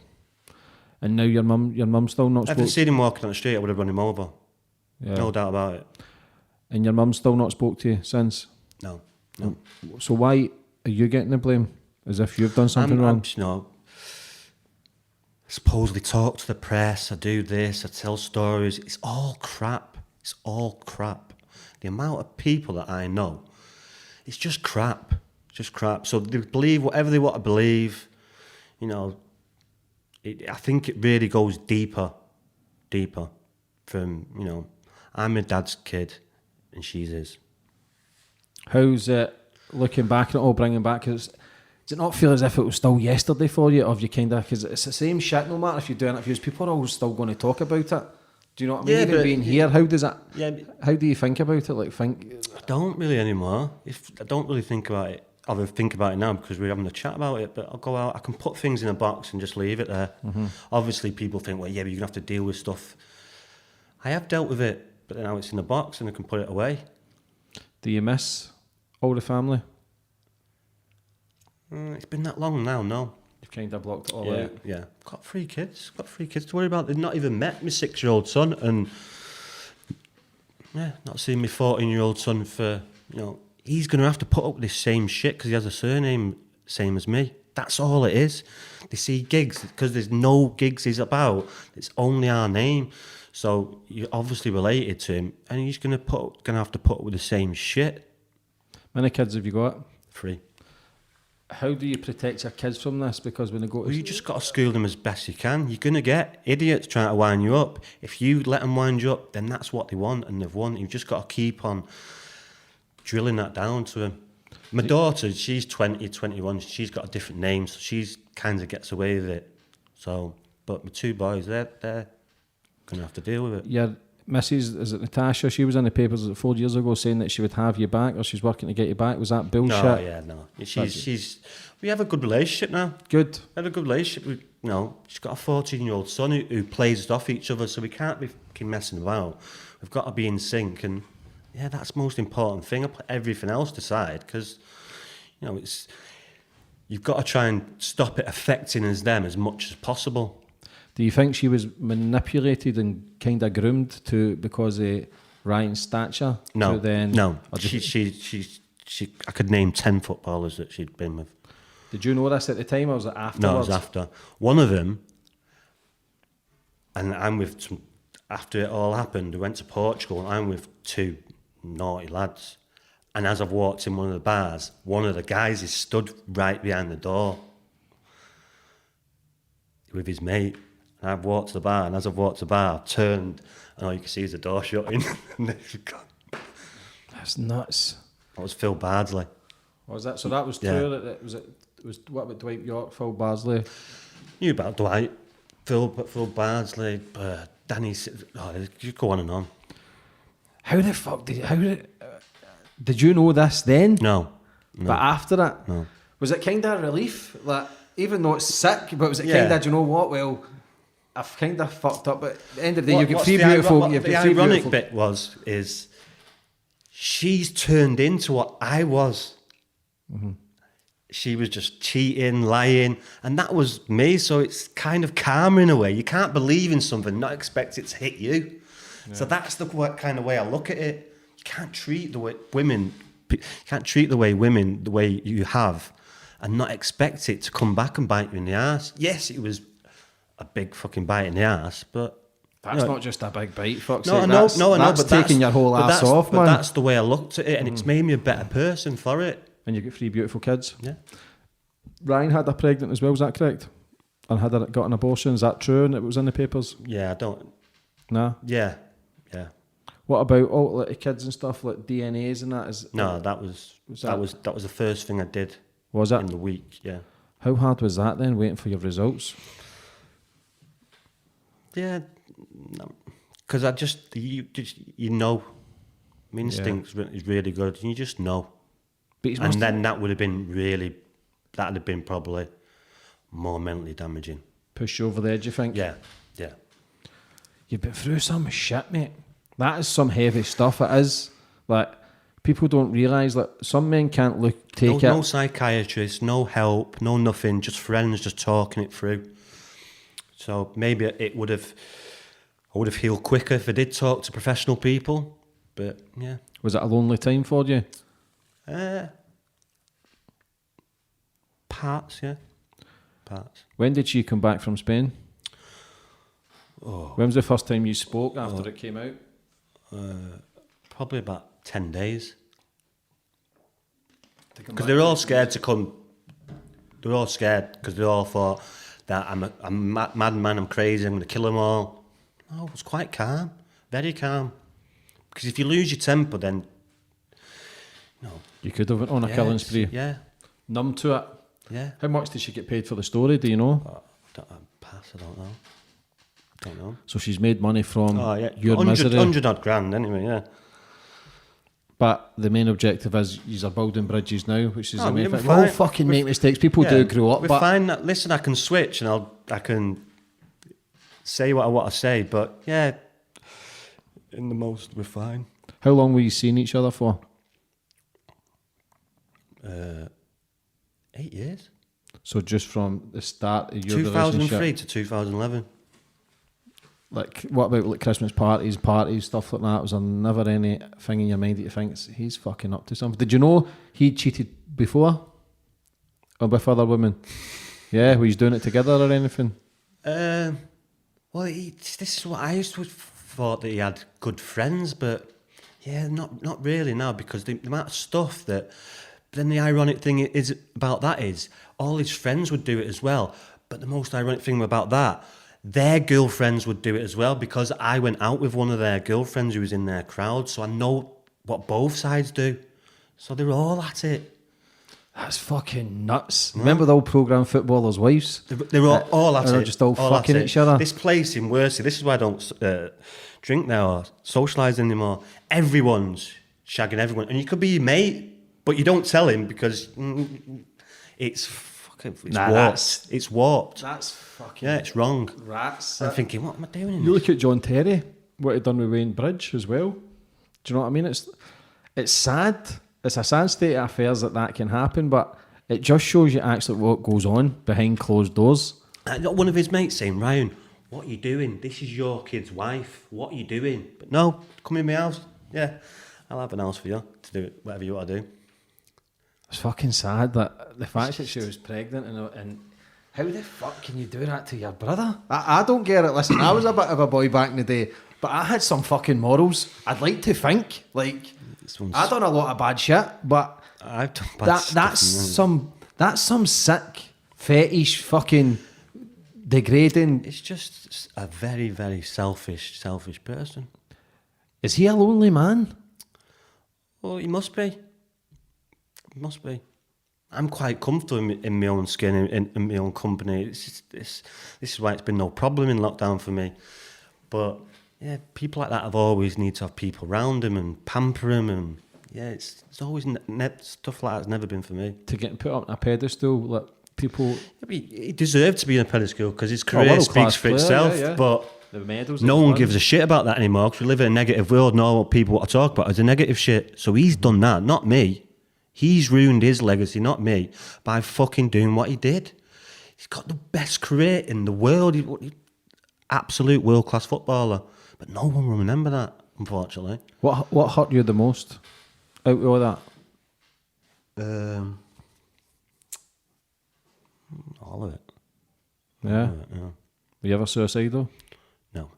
And now your mum still not If I'd spoke. seen him walking on the street, I would have run him over. Yeah. No doubt about it. And your mum still not spoke to you since. No. So why are you getting the blame? As if you've done something wrong? Supposedly talk to the press, I do this, I tell stories. It's all crap. The amount of people that I know, it's just crap. So they believe whatever they want to believe. I think it really goes deeper from, I'm my dad's kid and she's his. How's it looking back at it all, bringing back? Does it not feel as if it was still yesterday for you? Or have you kind of, because it's the same shit no matter if you're doing interviews, people are always still going to talk about it. Do you know what I mean? Yeah, Even but being here, how does that, Yeah, how do you think about it? I don't really anymore. I don't really think about it. I think about it now because we're having a chat about it, but I'll go out, I can put things in a box and just leave it there. Obviously people think, well, yeah, but you're going to have to deal with stuff. I have dealt with it, but now it's in a box and I can put it away. Do you miss all the family? It's been that long now, no. You've kind of blocked it all out. Yeah. Got three kids to worry about. They've not even met my 6-year-old son, and not seen my 14-year-old son for, he's going to have to put up with this same shit because he has a surname same as me. That's all it is. They see gigs because there's no gigs he's about. It's only our name. So you're obviously related to him, and he's going to have to put up with the same shit. Many kids have you got? 3. How do you protect your kids from this? Because when they go to Well, you just got to school them as best you can. You're going to get idiots trying to wind you up. If you let them wind you up, then that's what they want, and they've won. You've just got to keep on drilling that down to them. My daughter, she's 20, 21. She's got a different name, so she's kind of gets away with it. So, but my 2 boys, they're going to have to deal with it. your Mrs. Is it Natasha? She was in the papers 4 years ago saying that she would have you back, or she's working to get you back. Was that bullshit? No. We have a good relationship now. Good. We have a good relationship. She's got a 14-year-old son who plays off each other, so we can't be fucking messing about. We've got to be in sync, and that's the most important thing. I put everything else aside because, you've got to try and stop it affecting them as much as possible. Do you think she was manipulated and kind of groomed because of Ryan's stature? No, no. Or She. I could name 10 footballers that she'd been with. Did you know this at the time, or was it afterwards? No, it was after. One of them, and I'm with some. After it all happened, we went to Portugal, and I'm with 2 naughty lads. And as I've walked in one of the bars, one of the guys is stood right behind the door with his mate. And I've walked to the bar, and as I've walked to the bar, I've turned, and all you can see is the door shutting. And they've gone. That's nuts. That was Phil Bardsley. What was that? So that was true. It was what about Dwight York, Phil Bardsley? Knew about Dwight, Phil Bardsley, Danny. You go on and on. How the fuck did you know this then? No. But after that, No. Was it kind of a relief? Like, even though it's sick, but was it Yeah. kind of, do you know what? Well, I've kind of fucked up. But at the end of the day, What- you get what's 3 the beautiful. what You've the got 3 ironic beautiful. bit is she's turned into what I was. She was just cheating, lying, and that was me. So it's kind of karma in a way. You can't believe in something, not expect it to hit you. So that's the kind of way I look at it. You can't treat the way women. You can't treat the way women the way you have, and not expect it to come back and bite you in the ass. Yes, it was a big fucking bite in the ass, but That's not just a big bite, fuck's no, sake. I know, That's but taking your whole ass off, but man. that's the way I looked at it, and it's made me a better person for it. And you get 3 beautiful kids. Yeah. Ryan had her pregnant as well, is that correct? And had her got an abortion, is that true? And it was in the papers? Yeah, I don't. Nah. Yeah. What about all like the kids and stuff, like DNAs and that? No, that was the first thing I did. Was it? In the week? Yeah. How hard was that then, waiting for your results? Yeah, because you know, my instinct is really good, and you just know. And then that would have been probably more mentally damaging. Push you over the edge, you think? Yeah. You've been through some shit, mate. That is some heavy stuff. It is. Like, people don't realise that some men can't take it. No psychiatrist, no help, no nothing, just friends just talking it through. So maybe I would have healed quicker if I did talk to professional people. But yeah. Was it a lonely time for you? Parts, yeah. Parts. When did she come back from Spain? When was the first time you spoke after it came out? Probably about 10 days. Because they're all scared to come. They're all scared because they all thought that I'm a madman, I'm crazy, I'm going to kill them all. No, it was quite calm, very calm. Because if you lose your temper, then You could have went on a killing spree. Yeah, Numb to it. yeah. How much did she get paid for the story? Do you know? I don't know. So she's made money from your 100, misery. 100 odd grand anyway, yeah. But the main objective is you're building bridges now, which is No, the main we're thing. We all fine. fucking make mistakes. People do grow up, We're but fine. Listen, I can switch and I can say what I want to say, but yeah, in the most, we're fine. how long were you seeing each other for? 8 years. So just from the start of your relationship. 2003 to 2011. Like, what about like Christmas parties, stuff like that? Was there never anything in your mind that you think he's fucking up to something? Did you know he cheated before? Or with other women? Yeah, were you doing it together or anything? Well, this is what I used to thought that he had good friends, but yeah, not really now, because the amount of stuff that. But then the ironic thing is about that is all his friends would do it as well. But the most ironic thing about that, their girlfriends would do it as well, because I went out with one of their girlfriends who was in their crowd, so I know what both sides do. So they're all at it. That's fucking nuts. Remember the old programme Footballers' Wives? They're all at it. They're just all at fucking it. each other. This place in Worsley, this is why I don't drink now or socialise anymore. Everyone's shagging everyone. And you could be your mate, but you don't tell him because it's warped. It's warped. That's fucking Yeah, it's wrong. rats. I'm thinking, what am I doing in You this? look at John Terry, what he done with Wayne Bridge as well. Do you know what I mean? It's sad. It's a sad state of affairs that can happen, but it just shows you actually what goes on behind closed doors. I got one of his mates saying, Ryan, what are you doing? This is your kid's wife. What are you doing? But no, come in my house. Yeah, I'll have an house for you to do whatever you want to do. It's fucking sad that the fact that she was pregnant and how the fuck can you do that to your brother? I don't get it. Listen, I was a bit of a boy back in the day, but I had some fucking morals. I'd like to think. Like, I done a lot of bad shit, but I've done bad stuff. that's some sick, fetish, fucking degrading. It's just a very, very selfish person. Is he a lonely man? Well, he must be. He must be. I'm quite comfortable in my own skin, in my own company. This is why it's been no problem in lockdown for me. But yeah, people like that have always need to have people around them and pamper them, and yeah, it's always stuff like that's never been for me. To get put up on a pedestal, like people. He deserved to be in a pedestal because his career world-class speaks for player, itself. yeah. But The medals. no one gives a shit about that anymore because we live in a negative world. No what people want to talk about is a negative shit. So he's done that, not me. He's ruined his legacy, not me, by fucking doing what he did. He's got the best career in the world. He's absolute world-class footballer. But no one will remember that, unfortunately. What hurt you the most out of all that? All of it. Yeah. All of it, yeah. Were you ever suicidal? No.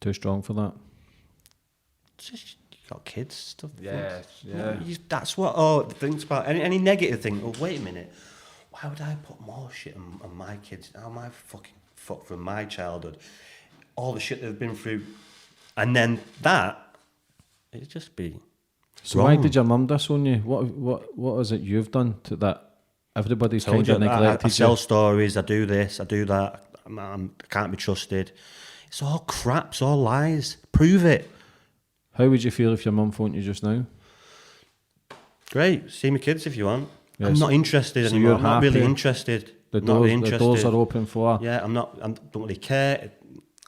Too strong for that? Just, you got kids, stuff. Yeah. That's what all thinks about. Any negative thing. Oh, wait a minute. Why would I put more shit on my kids? How am I fucking fucked from my childhood? All the shit they've been through. And then that, it'd just be So wrong. why did your mum disown you? What is it you've done to that? Everybody's kind of neglected I sell you. stories, I do this, I do that. I can't be trusted. It's all crap, it's all lies. Prove it. How would you feel if your mum phoned you just now? Great, see my kids if you want. Yes. I'm not interested So anymore. you're I'm not really happy? interested. The Not really doors are open for her. Yeah, I don't really care.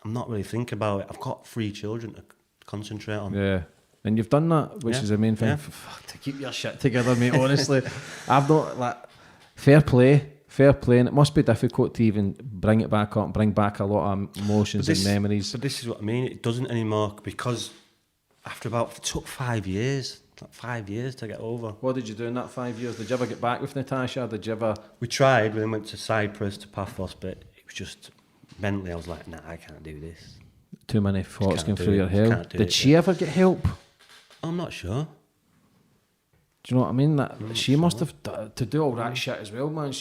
I'm not really thinking about it. I've got 3 children to concentrate on. Yeah. And you've done that, which Yeah. is the main thing. Yeah. Fuck, to keep your shit together, mate, honestly. I've not, like, fair play, and it must be difficult to even bring it back up and bring back a lot of emotions and memories. So this is what I mean. It doesn't anymore because after it took 5 years. Like 5 years to get over. What did you do in that 5 years? Did you ever get back with Natasha? Did you ever... We tried. We went to Cyprus, to Paphos, but it was just mentally. I was like, nah, I can't do this. Too many thoughts can't going do through it, your just head. can't do Did it, she ever get help? I'm not sure. Do you know what I mean? That she sure. must have to do all that shit as well, man.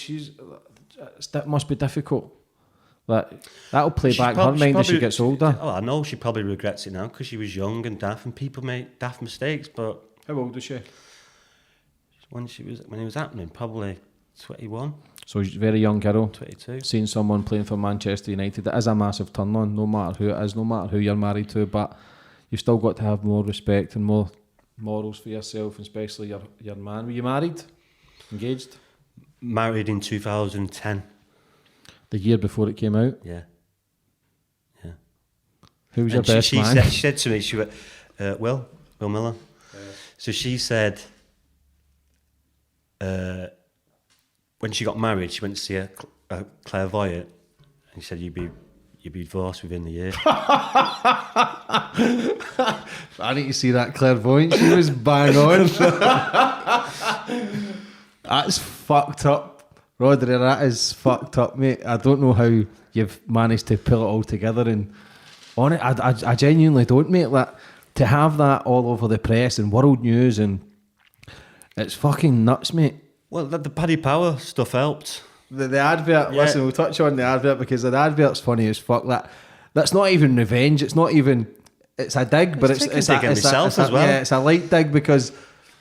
That must be difficult. That'll play back in her mind as she gets older. Oh, I know she probably regrets it now because she was young and daft, and people make daft mistakes. But How old is she? when it was happening, probably 21, So she's a very young girl. 22. Seeing someone playing for Manchester United, it is a massive turn on, no matter who it is, no matter who you're married to, but you've still got to have more respect and more morals for yourself, and especially your man. Were you married? Engaged? Married in 2010. The year before it came out? Yeah. Who was your And best she man? said to me, she went, Will Miller. So she said, when she got married, she went to see a clairvoyant, and she said, you'd be divorced within the year. I need to see that clairvoyant. She was bang on. That's fucked up, Rodri. That is fucked up, mate. I don't know how you've managed to pull it all together. And on it, I genuinely don't, mate. Like, to have that all over the press and world news, and it's fucking nuts, mate. Well, the Paddy Power stuff helped. The advert, Yeah. listen, we'll touch on the advert because the advert's funny as fuck. That's not even revenge. It's not even. It's a dig, but it's taking a dig at myself as well. Yeah, it's a light dig because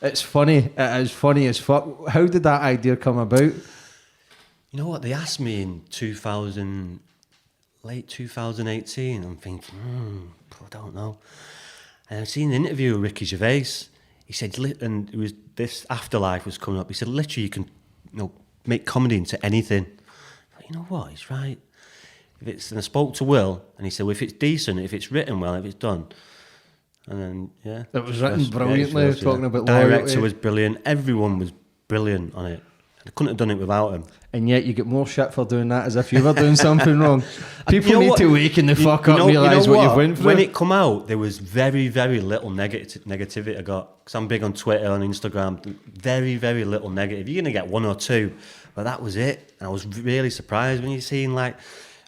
it's funny. It is funny as fuck. How did that idea come about? You know what? They asked me in late 2018. I'm thinking, I don't know. And I've seen an interview with Ricky Gervais. He said, and it was this Afterlife was coming up. He said, literally, you can, make comedy into anything. I thought, you know what? He's right. And I spoke to Will, and he said, well, if it's decent, if it's written well, if it's done. And then, yeah. It was written brilliantly, talking about Director loyalty. was brilliant. Everyone was brilliant on it. I couldn't have done it without him. And yet you get more shit for doing that as if you were doing something wrong. People You know need what? to waken the fuck up and You know realise what you've went through. When it come out, there was very, very little negativity I got. Because I'm big on Twitter, on Instagram. Very, very little negative. You're going to get one or two. But that was it. And I was really surprised when you're seeing, like,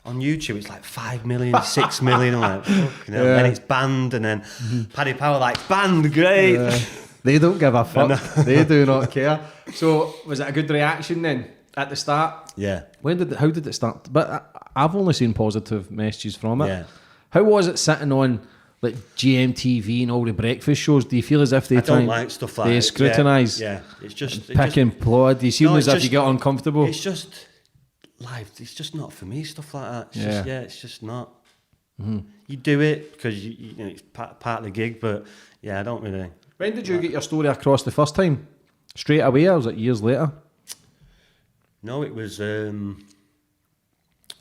on YouTube, it's like 5 million, 6 million. I'm like, fucking hell. Yeah. Then it's banned. And then Paddy Power, like, banned, great. They don't give a fuck. They do not care. So was it a good reaction then at the start? Yeah. How did it start? But I've only seen positive messages from it. Yeah. How was it sitting on like GMTV and all the breakfast shows? Do you feel as if they I don't like stuff like they that. scrutinise? Yeah. It's just... Pick and plod? Do you feel No, as it's if you just- get uncomfortable? It's just life. It's just not for me. Stuff like that. It's just not. You do it because you know it's part of the gig, but yeah, I don't really. When did you get your story across the first time? Straight away, or was it years later? No, it was. I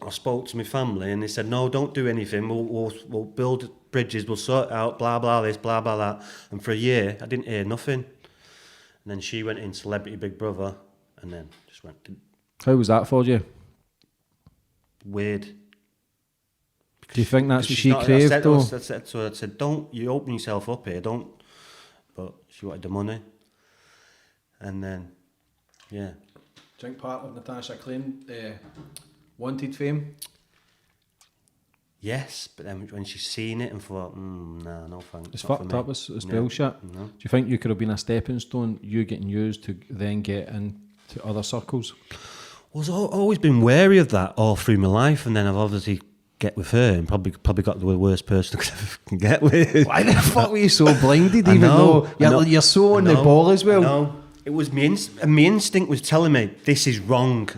spoke to my family and they said, "No, don't do anything. We'll build bridges. We'll sort it out. Blah blah this, blah blah that." And for a year, I didn't hear nothing. And then she went in Celebrity Big Brother, and then just went How was that for you? weird. Do you think that's what She's she not- craved I though? said to her, I said, don't, you open yourself up here, don't. But she wanted the money. And then, yeah. Do you think part of Natasha Klein wanted fame? Yes, but then when she's seen it and thought, nah, no thanks. It's not for fucked me." up, it's Yeah, bullshit. No. Do you think you could have been a stepping stone, you getting used to then get into other circles? Well, I've always been wary of that all through my life, and then I've obviously get with her and probably got the worst person I could ever can get with. Why the fuck were you so blinded, I even know, though I know, you're so on I the know, ball as well? I know. It was my instinct was telling me, this is wrong,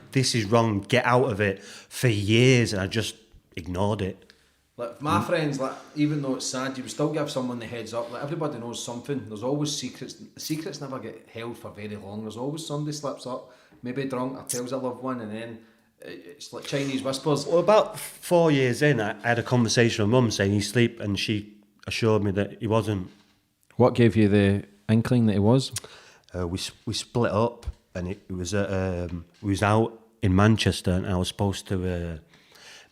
get out of it, for years, and I just ignored it. Like my friends, like even though it's sad, you would still give someone the heads up. Like everybody knows something. There's always secrets. Secrets never get held for very long. There's always somebody slips up, maybe drunk, or tells a loved one, and then it's like Chinese whispers. Well, about 4 years in, I had a conversation with Mum saying, you sleep, and she assured me that he wasn't. What gave you the inkling that he was? We split up, and it was we was out in Manchester, and I was supposed to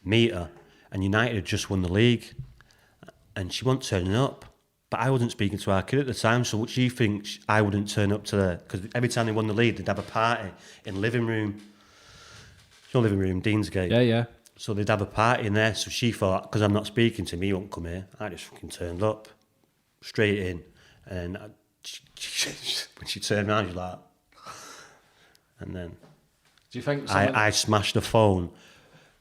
meet her, and United had just won the league, and she wasn't turning up. But I wasn't speaking to our kid at the time, so what she thinks I wouldn't turn up to the, because every time they won the league, they'd have a party in the living room. No living room, Deansgate. Yeah. So they'd have a party in there. So she thought, because I'm not speaking to him, he won't come here. I just fucking turned up, straight in, and when she turned around, she was like, and then Do you think I smashed the phone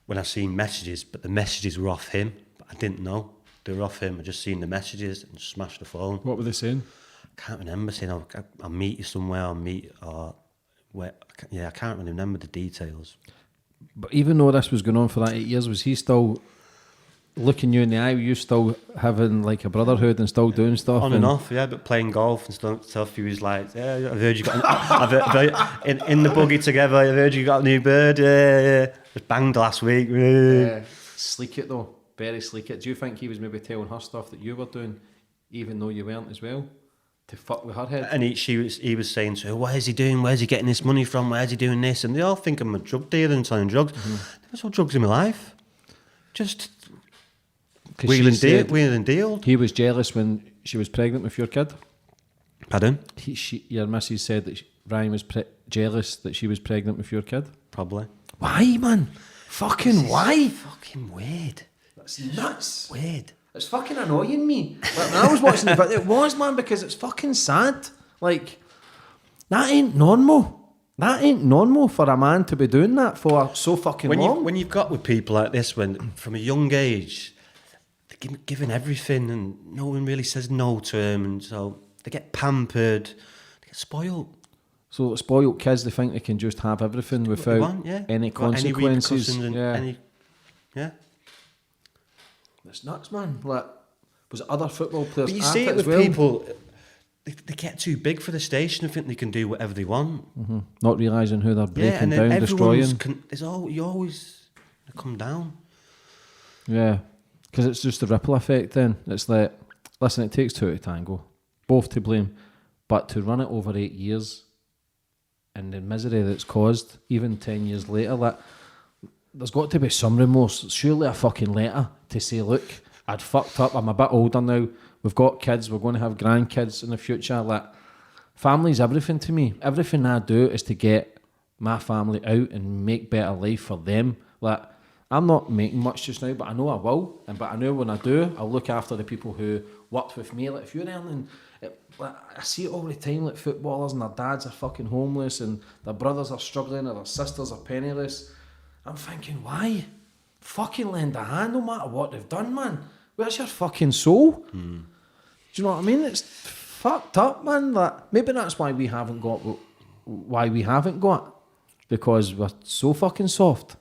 when I seen messages, but the messages were off him. But I didn't know they were off him. I just seen the messages and smashed the phone. What were they saying? I can't remember saying I'll meet you somewhere. I'll meet or where. I can't really remember the details. But even though this was going on for that 8 years, was he still looking you in the eye? Were you still having like a brotherhood and still doing stuff? On and off, yeah, but playing golf and stuff. He was like, yeah, I've heard you got in the buggy together. I've heard you got a new bird. Yeah. Just banged last week. Yeah. Sleek it though, very sleek it. Do you think he was maybe telling her stuff that you were doing, even though you weren't as well, to fuck with her head? And he was saying to her, what is he doing? Where's he getting this money from? Where's he doing this? And they all think I'm a drug dealer and selling drugs. Never sold drugs in my life. Just wheeling and dealed. He was jealous when she was pregnant with your kid. Pardon? Your missus said that Ryan was jealous that she was pregnant with your kid. Probably. Why, man? Fucking why? Fucking weird. That's nuts. Weird. It's fucking annoying me. Like, when I was watching the video, it was, man, because it's fucking sad. Like, that ain't normal. That ain't normal for a man to be doing that for so fucking long. When you've got with people like this, when from a young age, they're giving everything and no one really says no to them, and so they get pampered, they get spoiled. So spoiled kids, they think they can just have everything without any consequences. Yeah. It's nuts, man. Like, was it other football players? But you see it with people, they get too big for the station and think they can do whatever they want. Mm-hmm. Not realising who they're breaking and down, destroying. You always come down. Yeah, because it's just the ripple effect then. It's like, listen, it takes two to tango. Both to blame. But to run it over 8 years and the misery that's caused, even 10 years later, that there's got to be some remorse. Surely a fucking letter to say, look, I'd fucked up, I'm a bit older now, we've got kids, we're going to have grandkids in the future. Like, family's everything to me. Everything I do is to get my family out and make better life for them. Like, I'm not making much just now, but I know I will. But I know when I do, I'll look after the people who worked with me. Like, if you're earning, like, I see it all the time, like footballers and their dads are fucking homeless and their brothers are struggling or their sisters are penniless. I'm thinking, why? Fucking lend a hand no matter what they've done, man. Where's your fucking soul? Do you know what I mean? It's fucked up, man. Like, maybe that's why we haven't got because we're so fucking soft.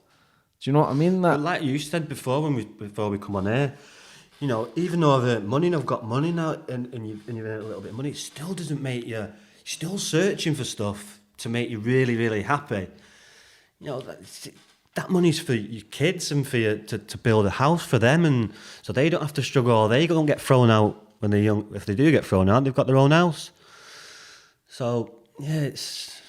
Do you know what I mean? But like you said before, before we come on air, you know, even though I've earned money and I've got money now, and you've earned a little bit of money, it still doesn't make you. You're still searching for stuff to make you really, really happy. You know, that money's for your kids and for you to build a house for them, and so they don't have to struggle or they don't get thrown out when they're young. If they do get thrown out, they've got their own house. So yeah, it's.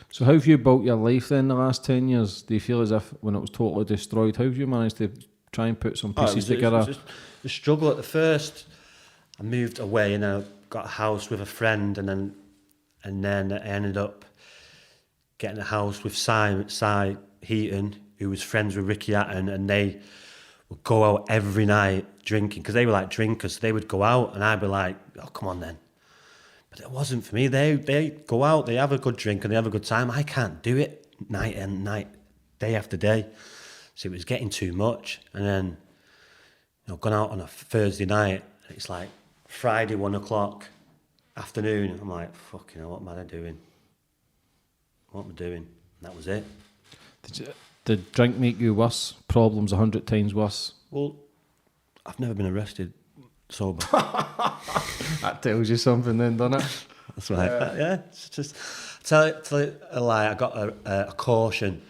So how have you built your life then the last 10 years? Do you feel as if when it was totally destroyed, how have you managed to try and put some pieces together? It was just the struggle at the first. I moved away and I got a house with a friend, and then I ended up getting a house with Cy Heaton, who was friends with Ricky Hatton, and they would go out every night drinking, because they were like drinkers. So they would go out and I'd be like, oh, come on then. But it wasn't for me. They go out, they have a good drink and they have a good time. I can't do it night and night, day after day. So it was getting too much. And then, you know, gone out on a Thursday night, it's like Friday, 1 o'clock afternoon. I'm like, fucking hell, what am I doing? What am I doing? And that was it. Did drink make you worse? Problems 100 times worse? Well, I've never been arrested sober. That tells you something then, doesn't it? That's right. Yeah, it's just tell it a lie. I got a caution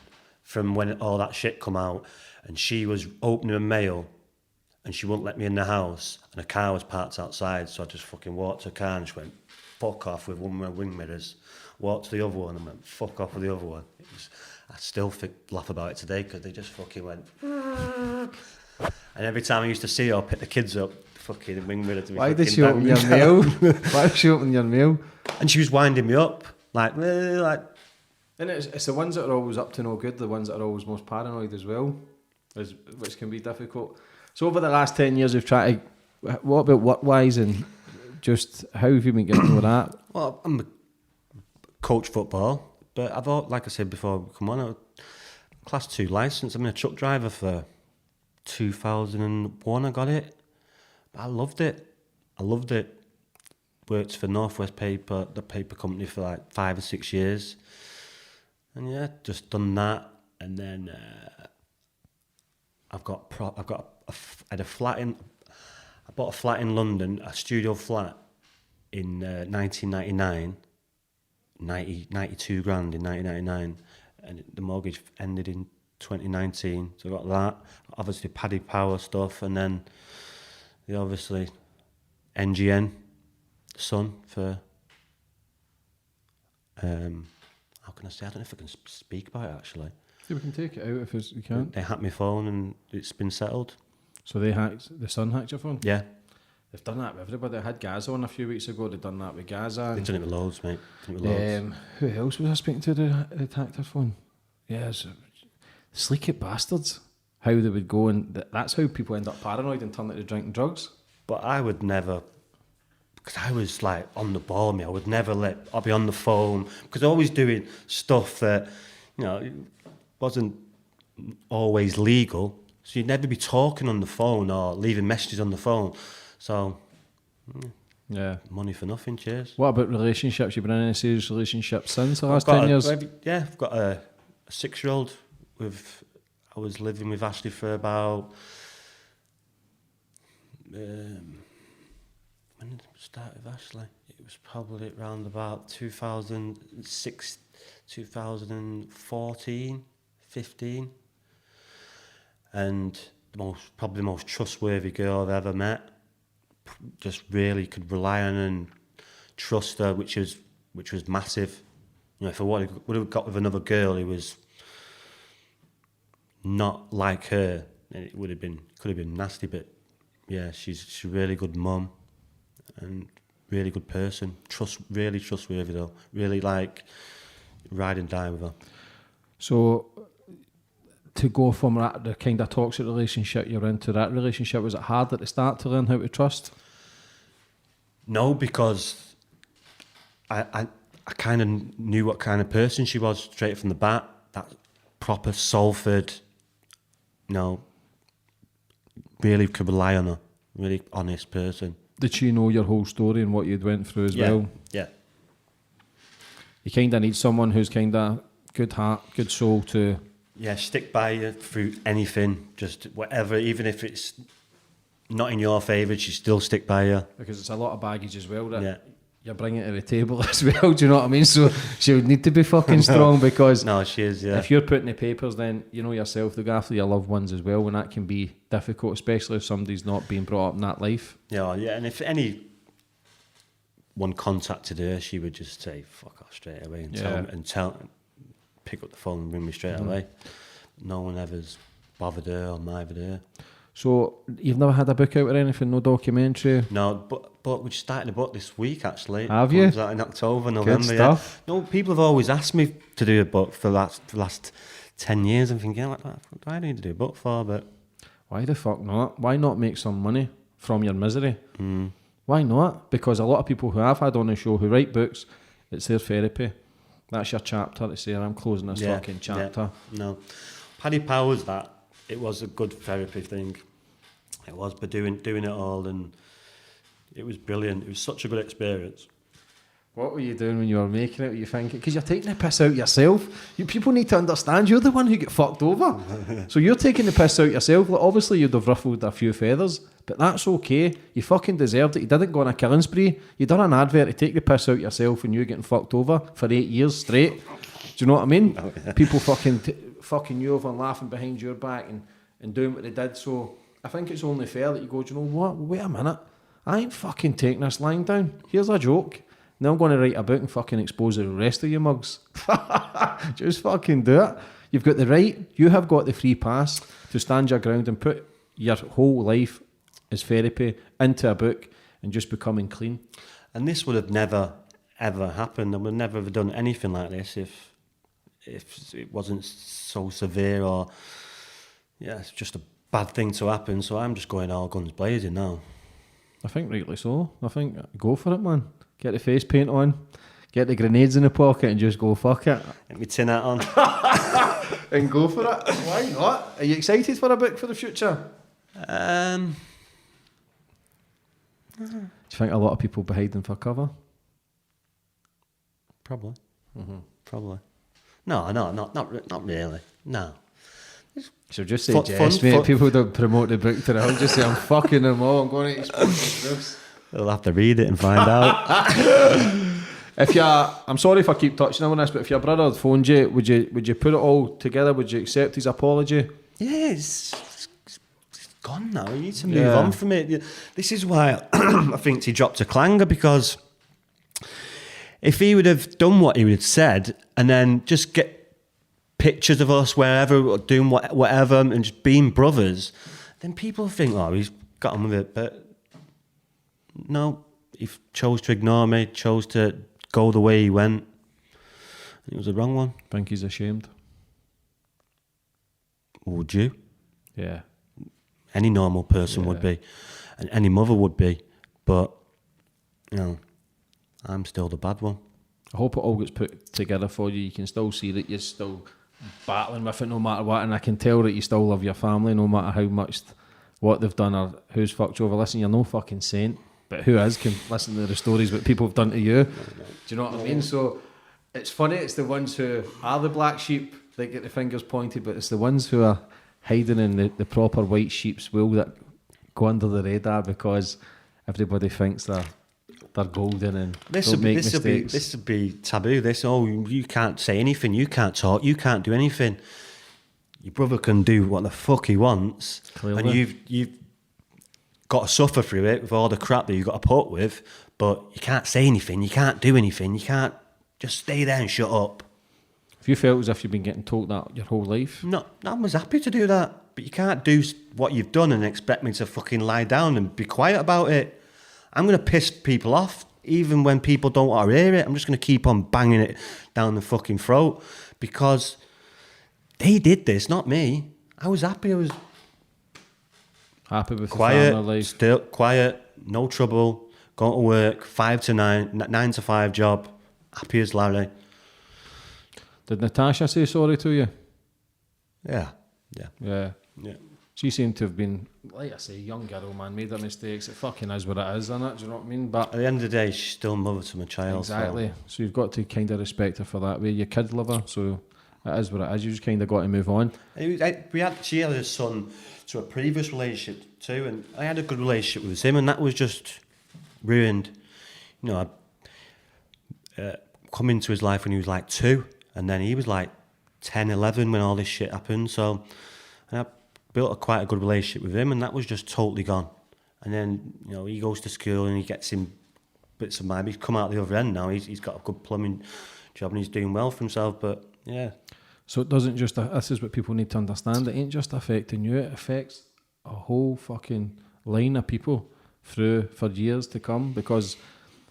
from when all that shit come out, and she was opening a mail, and she wouldn't let me in the house, and a car was parked outside, so I just fucking walked to her car and she went, fuck off with one of my wing mirrors, walked to the other one and went, fuck off with the other one. I still laugh about it today because they just fucking went, and every time I used to see her, I'd pick the kids up, fucking wing mirror to me. Why did she open your mail? Why did she open your mail? And she was winding me up, like. And it's the ones that are always up to no good, the ones that are always most paranoid as well, which can be difficult. So over the last 10 years, we've tried to, what about work-wise and just how have you been getting with that? Well, I'm a coach football, but I've, like I said before, come on, a class 2 licence. I've been a truck driver for 2001, I got it. But I loved it. Worked for Northwest Paper, the paper company, for like 5 or 6 years. And yeah, just done that. And then I had a flat in, I bought a flat in London, a studio flat in 1999, 92 grand in 1999, and the mortgage ended in 2019, so I got that, obviously Paddy Power stuff, and then obviously NGN, son for, how can I say, I don't know if I can speak about it actually. Yeah, we can take it out if you can't. They hacked my phone and it's been settled. So the Sun hacked your phone? Yeah. They've done that with everybody. I had Gaza on a few weeks ago. They've done that with Gaza. They've done it with loads, mate. Who else was I speaking to that hacked their phone? Yes, sleek it bastards. How they would go and that's how people end up paranoid and turn into drinking drugs. But I would never, because I was like on the ball, me. I would never I'll be on the phone because I was always doing stuff that, wasn't always legal. So you'd never be talking on the phone or leaving messages on the phone. So, yeah, money for nothing, cheers. What about relationships? You've been in a serious relationship since the last 10 years? I've got a 6-year-old I was living with Ashley for about, when did I start with Ashley? It was probably around about 2006, 2014, 15. And probably the most trustworthy girl I've ever met. Just really could rely on and trust her, which was massive. If I would have got with another girl who was not like her, it could have been nasty. But yeah, she's a really good mum and really good person. Really trustworthy though. Really like ride and die with her. So to go from the kind of toxic relationship you're into that relationship, was it hard at the start to learn how to trust? No, because I kind of knew what kind of person she was straight from the bat. That proper Salford, really could rely on her. Really honest person. Did she know your whole story and what you'd went through as well? Yeah. You kind of need someone who's kind of good heart, good soul to... Yeah, stick by you through anything, just whatever, even if it's not in your favour, she still stick by you. Because it's a lot of baggage as well that you're bringing to the table as well, do you know what I mean? So she would need to be fucking strong because... No, she is, yeah. If you're putting the papers, then you know yourself, look after your loved ones as well, and that can be difficult, especially if somebody's not being brought up in that life. Yeah, and if anyone contacted her, she would just say, fuck off straight away and pick up the phone and ring me straight away. No one ever's bothered her or mithered her. So you've never had a book out or anything, no documentary? No, but we're starting a book this week actually. Have you? Comes out in October, November. Good stuff. Yeah. No, people have always asked me to do a book for the last 10 years. I'm thinking, like, what do I need to do a book for? But why the fuck not? Why not make some money from your misery? Why not? Because a lot of people who I've had on the show who write books, it's their therapy. That's your chapter to say, I'm closing this fucking chapter. Yeah. No. Paddy Powers, it was a good therapy thing. It was, but doing it all, and it was brilliant. It was such a good experience. What were you doing when you were making it? Were you thinking? Because you're taking the piss out yourself. People need to understand you're the one who get fucked over. So you're taking the piss out yourself. Like, obviously, you'd have ruffled a few feathers, but that's okay. You fucking deserved it. You didn't go on a killing spree. You done an advert to take the piss out yourself and you getting fucked over for 8 years straight. Do you know what I mean? Oh, yeah. People fucking you over and laughing behind your back and doing what they did. So I think it's only fair that you go, do you know what? Wait a minute. I ain't fucking taking this lying down. Here's a joke. Now I'm going to write a book and fucking expose the rest of you mugs. Just fucking do it. You've got the right, you have got the free pass to stand your ground and put your whole life as therapy into a book and just becoming clean. And this would have never, ever happened. I would never have done anything like this if it wasn't so severe or, yeah, it's just a bad thing to happen. So I'm just going all guns blazing now. I think rightly so. I think go for it, man. Get the face paint on, get the grenades in the pocket and just go fuck it. Get my tin hat on. And go for it. Why not? Are you excited for a book for the future? Um, Do you think a lot of people be hiding for cover? Probably. Probably. No, not really. No. So just say Fun- yes, fun- mate. fun- People don't promote the book to the house. Just say I'm fucking them all. I'm going to expose this. They'll have to read it and find out. If you, I'm sorry if I keep touching on this, but if your brother had phoned you, would you put it all together? Would you accept his apology? Yeah, it's gone now. You need to move Yeah. on from it. This is why I think he dropped a clanger, because if he would have done what he would have said and then just get pictures of us wherever, or doing whatever and just being brothers, then people think, oh, he's got on with it. But no, he chose to ignore me, chose to go the way he went. It was the wrong one. I think he's ashamed. Would you? Yeah. Any normal person would be, and any mother would be, but you know, I'm still the bad one. I hope it all gets put together for you. You can still see that you're still battling with it no matter what, and I can tell that you still love your family no matter how much what they've done or who's fucked you over. Listen, you're no fucking saint, but who is can listen to the stories what people have done to you. Do you know what I mean? So it's funny, it's the ones who are the black sheep that get the fingers pointed, but it's the ones who are hiding in the proper white sheep's wool that go under the radar because everybody thinks they're golden and don't make mistakes. This would be taboo. You can't say anything, you can't talk, you can't do anything. Your brother can do what the fuck he wants, Clearly. and you've got to suffer through it with all the crap that you've got to put with. But you can't say anything, you can't do anything, you can't just stay there and shut up. Have you felt as if you've been getting told that your whole life? No, I was happy to do that, but you can't do what you've done and expect me to fucking lie down and be quiet about it. I'm going to piss people off, even when people don't want to hear it. I'm just going to keep on banging it down the fucking throat, because they did this, not me. I was happy. I was Happy with the quiet, family life? still quiet, no trouble, going to work, 5 to 9, 9 to 5 job, happy as Larry. Did Natasha say sorry to you? Yeah. Yeah. Yeah. She seemed to have been, like I say, young girl, man, made her mistakes. It fucking is what it is, isn't it? Do you know what I mean? But At the end of the day, she's still mother to my child. exactly. So you've got to kind of respect her for that way. Your kid love her, so it is what it is. You just kind of got to move on. She had a son to a previous relationship too, and I had a good relationship with him, and that was just ruined. You know, I come into his life when he was like 2, and then he was like 10, 11 when all this shit happened. So, and I built quite a good relationship with him, and that was just totally gone. And then, you know, he goes to school and he gets him bits of money. He's come out the other end now. He's got a good plumbing job and he's doing well for himself. But yeah. So it doesn't just, this is what people need to understand, it ain't just affecting you, it affects a whole fucking line of people through for years to come, because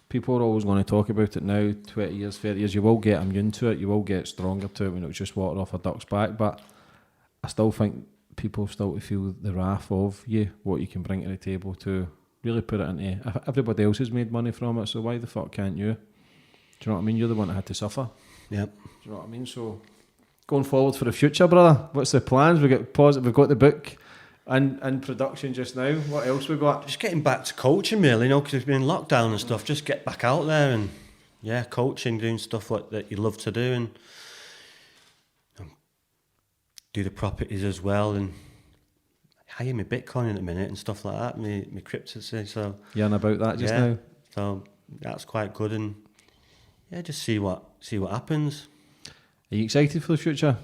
people are always going to talk about it now, 20 years, 30 years, you will get immune to it, you will get stronger to it when it's just water off a duck's back, but I still think people still feel the wrath of you, what you can bring to the table to really put it into, everybody else has made money from it, so why the fuck can't you? Do you know what I mean? You're the one that had to suffer. Yeah. Do you know what I mean? So going forward for the future, brother, what's the plans? We've got the book and production just now. What else we got? Just getting back to coaching, really, you know, because we've been in lockdown and stuff. Just get back out there and, yeah, coaching, doing stuff that you love to do, and do the properties as well, and hire me Bitcoin in a minute and stuff like that, me crypto. So Yeah, and about that just now. So that's quite good, and yeah, just see what happens. Are you excited for the future?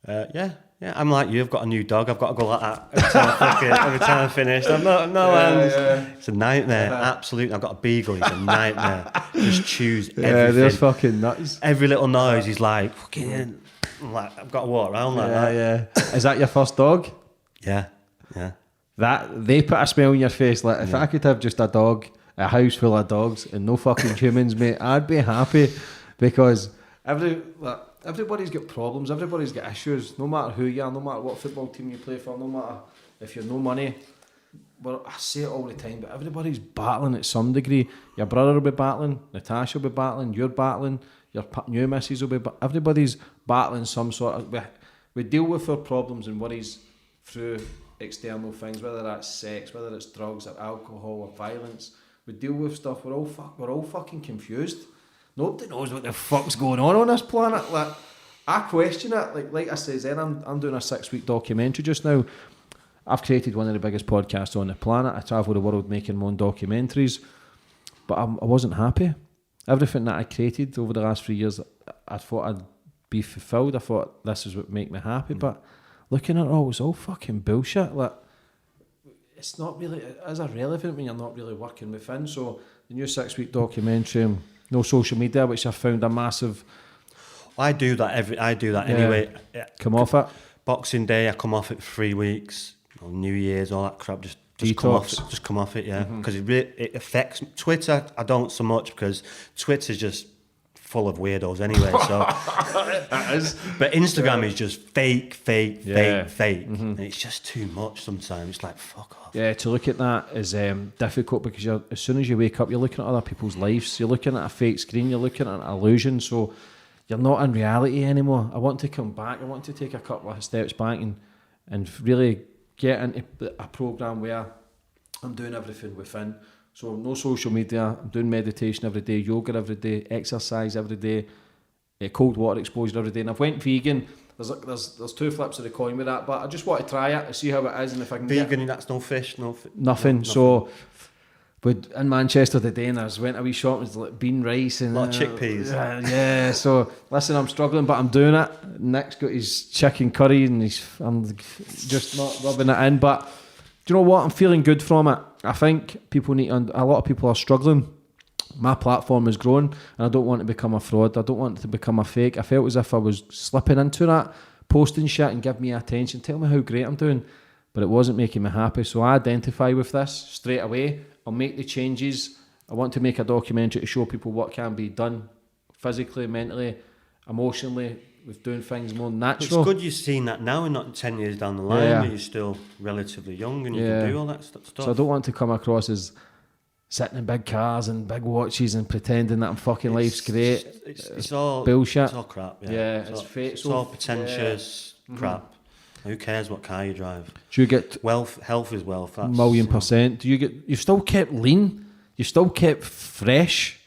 Yeah, Yeah, I'm like you. I've got a new dog. I've got to go like that every time I finish. I'm not no hands. It's a nightmare. Absolutely. I've got a beagle. He's a nightmare. Just chews everything. Yeah, they're fucking nuts. Every little noise, he's like, fucking. I'm like, I've got to walk around like that. Yeah. Is that your first dog? Yeah. That they put a smile on your face. Like if I could have just a dog, a house full of dogs, and no fucking humans, mate, I'd be happy because everybody's got problems, everybody's got issues. No matter who you are, no matter what football team you play for, no matter if you're no money. Well, I say it all the time, but everybody's battling at some degree. Your brother will be battling, Natasha will be battling, you're battling, your new missus will be. Everybody's battling some sort of. We deal with our problems and worries through external things, whether that's sex, whether it's drugs or alcohol or violence. We deal with stuff. We're all fucking confused. Nobody knows what the fuck's going on this planet. Like, I question it. Like I said, then I'm doing a 6-week documentary just now. I've created one of the biggest podcasts on the planet. I travel the world making my own documentaries, but I wasn't happy. Everything that I created over the last 3 years, I thought I'd be fulfilled. I thought this is what make me happy, but looking at it all, it's all fucking bullshit. Like, it's not really, it's irrelevant when you're not really working within. So the new 6-week documentary, no social media, which I found a massive. I do that anyway. Come off it. Boxing Day, I come off it for 3 weeks. New Year's, all that crap. Just come off it. Yeah, because it affects Twitter. I don't so much because Twitter's just full of weirdos anyway. So, but Instagram is just fake, and it's just too much sometimes. It's like fuck off. Yeah, to look at that is difficult because as soon as you wake up, you're looking at other people's lives. You're looking at a fake screen. You're looking at an illusion. So you're not in reality anymore. I want to come back. I want to take a couple of steps back and really get into a program where I'm doing everything within. So no social media. I'm doing meditation every day, yoga every day, exercise every day, cold water exposure every day. And I've went vegan. There's two flips of the coin with that, but I just want to try it and see how it is and if I can vegan. That's no fish, nothing. So, but in Manchester today, and I went a wee shop with like bean rice and a lot of chickpeas. Yeah. So listen, I'm struggling, but I'm doing it. Nick's got his chicken curry, and I'm just not rubbing it in. But do you know what? I'm feeling good from it. I think people need. A lot of people are struggling. My platform is growing, and I don't want to become a fraud. I don't want it to become a fake. I felt as if I was slipping into that, posting shit and give me attention, tell me how great I'm doing, but it wasn't making me happy. So I identify with this straight away. I'll make the changes. I want to make a documentary to show people what can be done physically, mentally, emotionally, with doing things more natural. It's good you've seen that now and not 10 years down the line, where you're still relatively young and you can do all that stuff. So I don't want to come across as sitting in big cars and big watches and pretending that I'm fucking life's great. It's all bullshit. It's all crap. Yeah, it's fake. It's all pretentious crap. Who cares what car you drive? Do you get wealth? Health is wealth. That's, 1,000,000%. Do you get? You've still kept lean. You still kept fresh.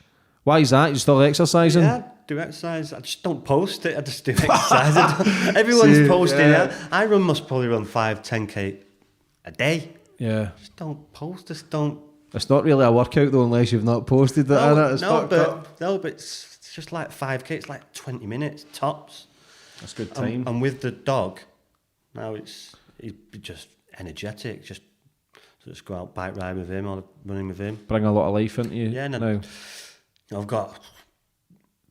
Why is that? You still exercising? Yeah, do exercise. I just don't post it. I just do exercise. Everyone's posting it. I must probably run 5-10K a day. Yeah. Just don't post. Just don't. It's not really a workout though, unless you've not posted it. But it's just like 5K. It's like 20 minutes tops. That's good time. And with the dog, now he's just energetic. Just go out bike ride with him or running with him. Bring a lot of life into you. Yeah, now. I've got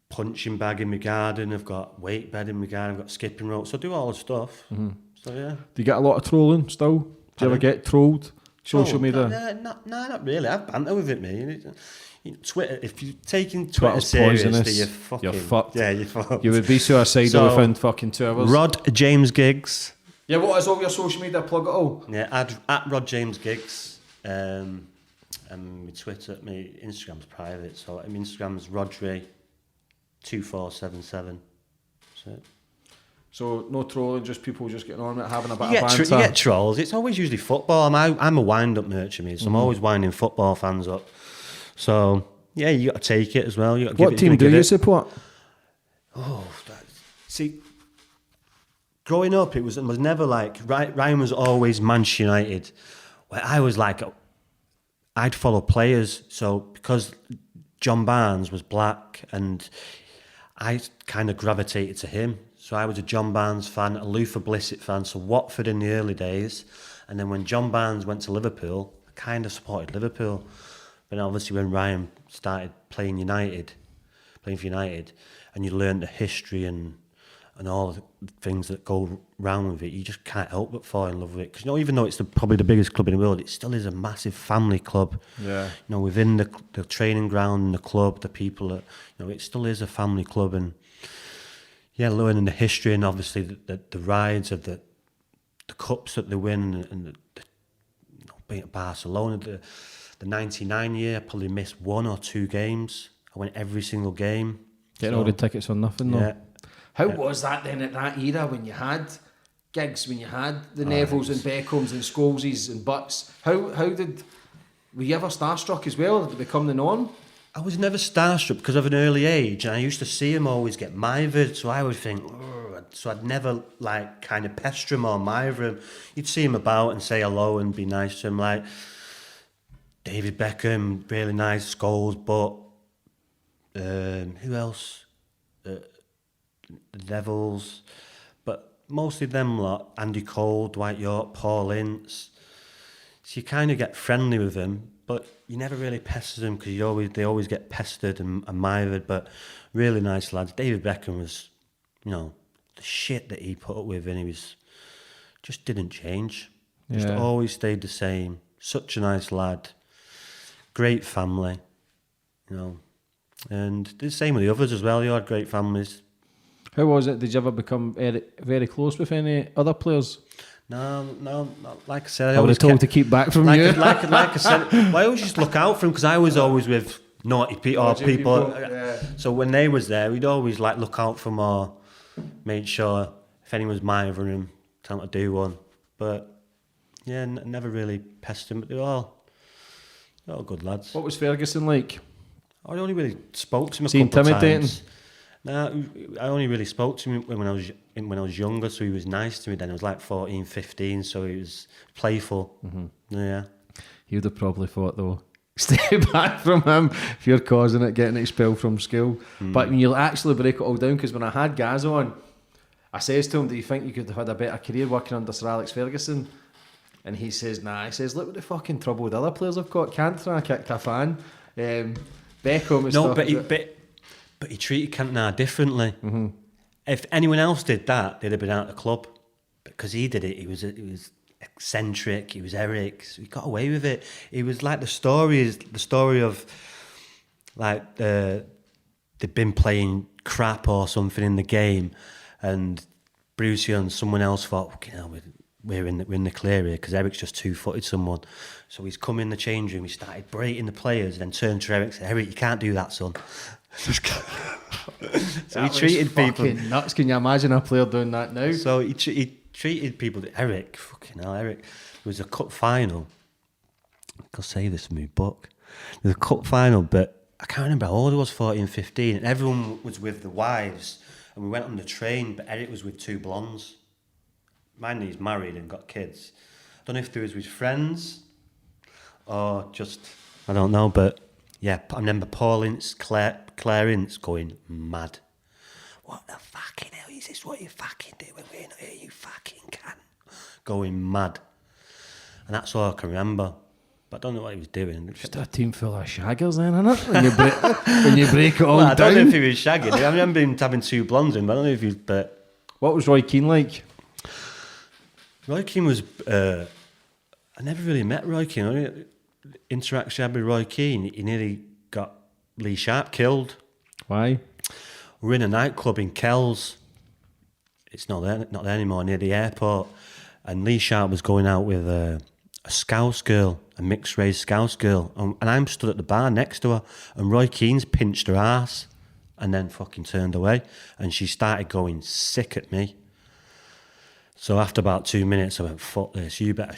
punching bag in my garden. I've got weight bed in my garden. I've got skipping rope. So I do all the stuff. Mm-hmm. So yeah. Do you get a lot of trolling still? Do you ever get trolled? Social media? No, not really. I've banter with it, mate. Twitter, if you're taking Twitter seriously, you're fucked. Yeah, you're fucked. You would be suicidal within fucking 2 hours. Rod James Giggs. Yeah, what is all your social media? Plug it all. Yeah, at Rod James Giggs. And my Twitter, my Instagram's private, so my Instagram's Rodri2477. That's it. So no trolling, just people just getting on it, having a bit of banter. You get trolls. It's always usually football. I'm a wind-up merchant, mate, so I'm always winding football fans up. So yeah, you got to take it as well. You got to what team do you support? See, growing up, it was never like Ryan was always Manchester United. Where I was like, I'd follow players. So because John Barnes was black, and I kind of gravitated to him. So I was a John Barnes fan, a Luther Blissett fan, so Watford in the early days. And then when John Barnes went to Liverpool, I kind of supported Liverpool. But obviously when Ryan started playing for United, and you learn the history and all the things that go round with it, you just can't help but fall in love with it. Because even though it's probably the biggest club in the world, it still is a massive family club. Yeah. Within the training ground, the club, the people, that it still is a family club. And yeah, learning the history and obviously the rides of the cups that they win and being at Barcelona, the 99 year, I probably missed 1 or 2 games. I went every single game. Getting all the tickets on nothing though. Yeah. How was that then at that era when you had gigs, when you had the Nevilles and Beckhams and Scholeses and Butts? Were you ever starstruck as well? Did it become the norm? I was never starstruck because of an early age, and I used to see him always get mithered, so I would think, "Ugh," so I'd never kind of pester him or mither him. You'd see him about and say hello and be nice to him, like David Beckham, really nice, Scholes, but who else? The Devils, but mostly them lot, Andy Cole, Dwight York, Paul Ince. So you kind of get friendly with them, but you never really pester them because they always get pestered and mithered, but really nice lads. David Beckham was, the shit that he put up with, and he was, just didn't change. Just always stayed the same. Such a nice lad. Great family, and the same with the others as well. You had great families. How was it? Did you ever become very, very close with any other players? No, not, like I said, I would have told to keep back from you. Like I said, well, I always just look out for him because I was always with naughty people. Yeah. So when they was there, we'd always look out for them or make sure if anyone was mithering him, tell him to do one. But yeah, never really pestered him, but they're all good lads. What was Ferguson like? I only really spoke to him Was he a couple of intimidating? times. No, I only really spoke to him when I was younger, so he was nice to me then. I was like 14, 15, so he was playful. Mm-hmm. Yeah. He would have probably thought though, stay back from him if you're causing it, getting expelled from school. But when you actually break it all down, because when I had Gaz on, I says to him, do you think you could have had a better career working under Sir Alex Ferguson? And he says, nah. He says, look what the fucking trouble with other players I've got. Cantona kicked a fan. Beckham and stuff. But he treated Cantona differently. Mm-hmm. If anyone else did that, they'd have been out of the club. Because he did it, he was eccentric. He was Eric. So he got away with it. He was like the story of like they'd been playing crap or something in the game, and Brucey and someone else thought, okay, we're in the clear here because Eric's just 2-footed someone. So he's come in the change room. He started berating the players, then turned to Eric and said, "Eric, you can't do that, son." So he treated people nuts. Can you imagine a player doing that now? So he treated people. Eric, fucking hell, Eric. There was a cup final. I'll say this in my book. There's a cup final, but I can't remember how old I was, 14, 15, and everyone was with the wives, and we went on the train, but Eric was with 2 blondes. Mind he's married and got kids. I don't know if they was with friends or just, I don't know, but yeah, I remember Paul Ince, Claire Ince going mad. What the fucking hell is this? What you fucking doing? We're not here, you fucking can. Going mad. And that's all I can remember. But I don't know what he was doing. Just a team full of shaggers then, innit? When you break it all I don't down. know if he was shagging. I remember him having 2 blondes in, but I don't know if he was, but... What was Roy Keane like? Roy Keane was... I never really met Roy Keane. Only interaction I had with Roy Keane, he nearly got Lee Sharp killed. Why? We were in a nightclub in Kells. It's not there anymore, near the airport. And Lee Sharp was going out with a Scouse girl, a mixed-race Scouse girl. And I'm stood at the bar next to her, and Roy Keane's pinched her ass and then fucking turned away. And she started going sick at me. So after about 2 minutes, I went, fuck this, you better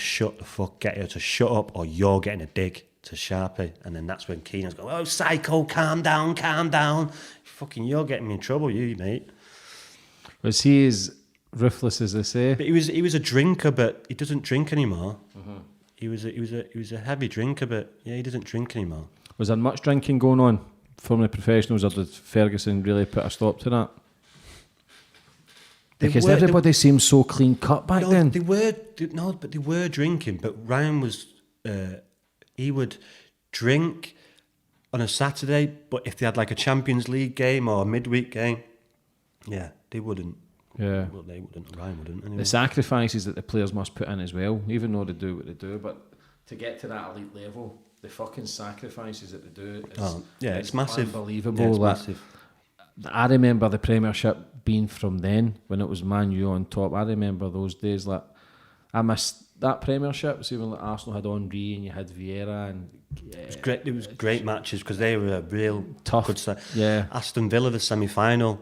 get her to shut up or you're getting a dig to Sharpie. And then that's when Keane was going, oh, psycho, calm down. Fucking, you're getting me in trouble, you, mate. Was he as ruthless as they say? But he was a drinker, but he doesn't drink anymore. Mm-hmm. He was a heavy drinker, but yeah, he doesn't drink anymore. Was there much drinking going on from the professionals, or did Ferguson really put a stop to that? Because everybody seemed so clean cut back No, then. but they were drinking. But Ryan was, he would drink on a Saturday. But if they had like a Champions League game or a midweek game, yeah, they wouldn't. Yeah. Well, they wouldn't. Ryan wouldn't. Anyway. The sacrifices that the players must put in as well, even though they do what they do, but to get to that elite level, the fucking sacrifices that they do, it's massive. Unbelievable. Yeah, it's Like, massive. I remember the Premiership being from then when it was Man U on top. I remember those days. Like I missed that Premiership. So even like Arsenal had Henry and you had Vieira and It was great matches because they were a real tough. good side. Yeah. Aston Villa, the semi-final,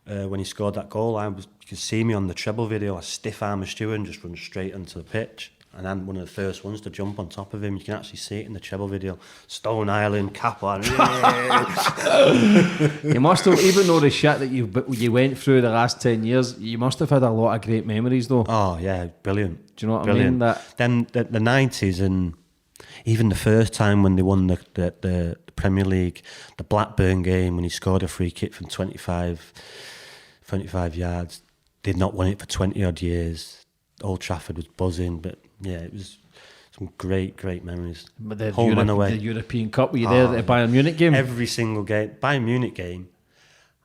when he scored that goal, you could see me on the treble video. I stiff arm a Stewart and just run straight onto the pitch. And I'm one of the first ones to jump on top of him. You can actually see it in the treble video. Stone Island, cap on. You must have, even though the shit that you went through the last 10 years, you must have had a lot of great memories though. Oh, yeah, brilliant. Do you know what Brilliant. I mean? Then the 90s and even the first time when they won the Premier League, the Blackburn game when he scored a free kick from 25 yards. They'd not won it for 20 odd years. Old Trafford was buzzing, but yeah, it was some great memories. But the Home and away. The European Cup, were you there at the Bayern Munich game? Every single game. Bayern Munich game,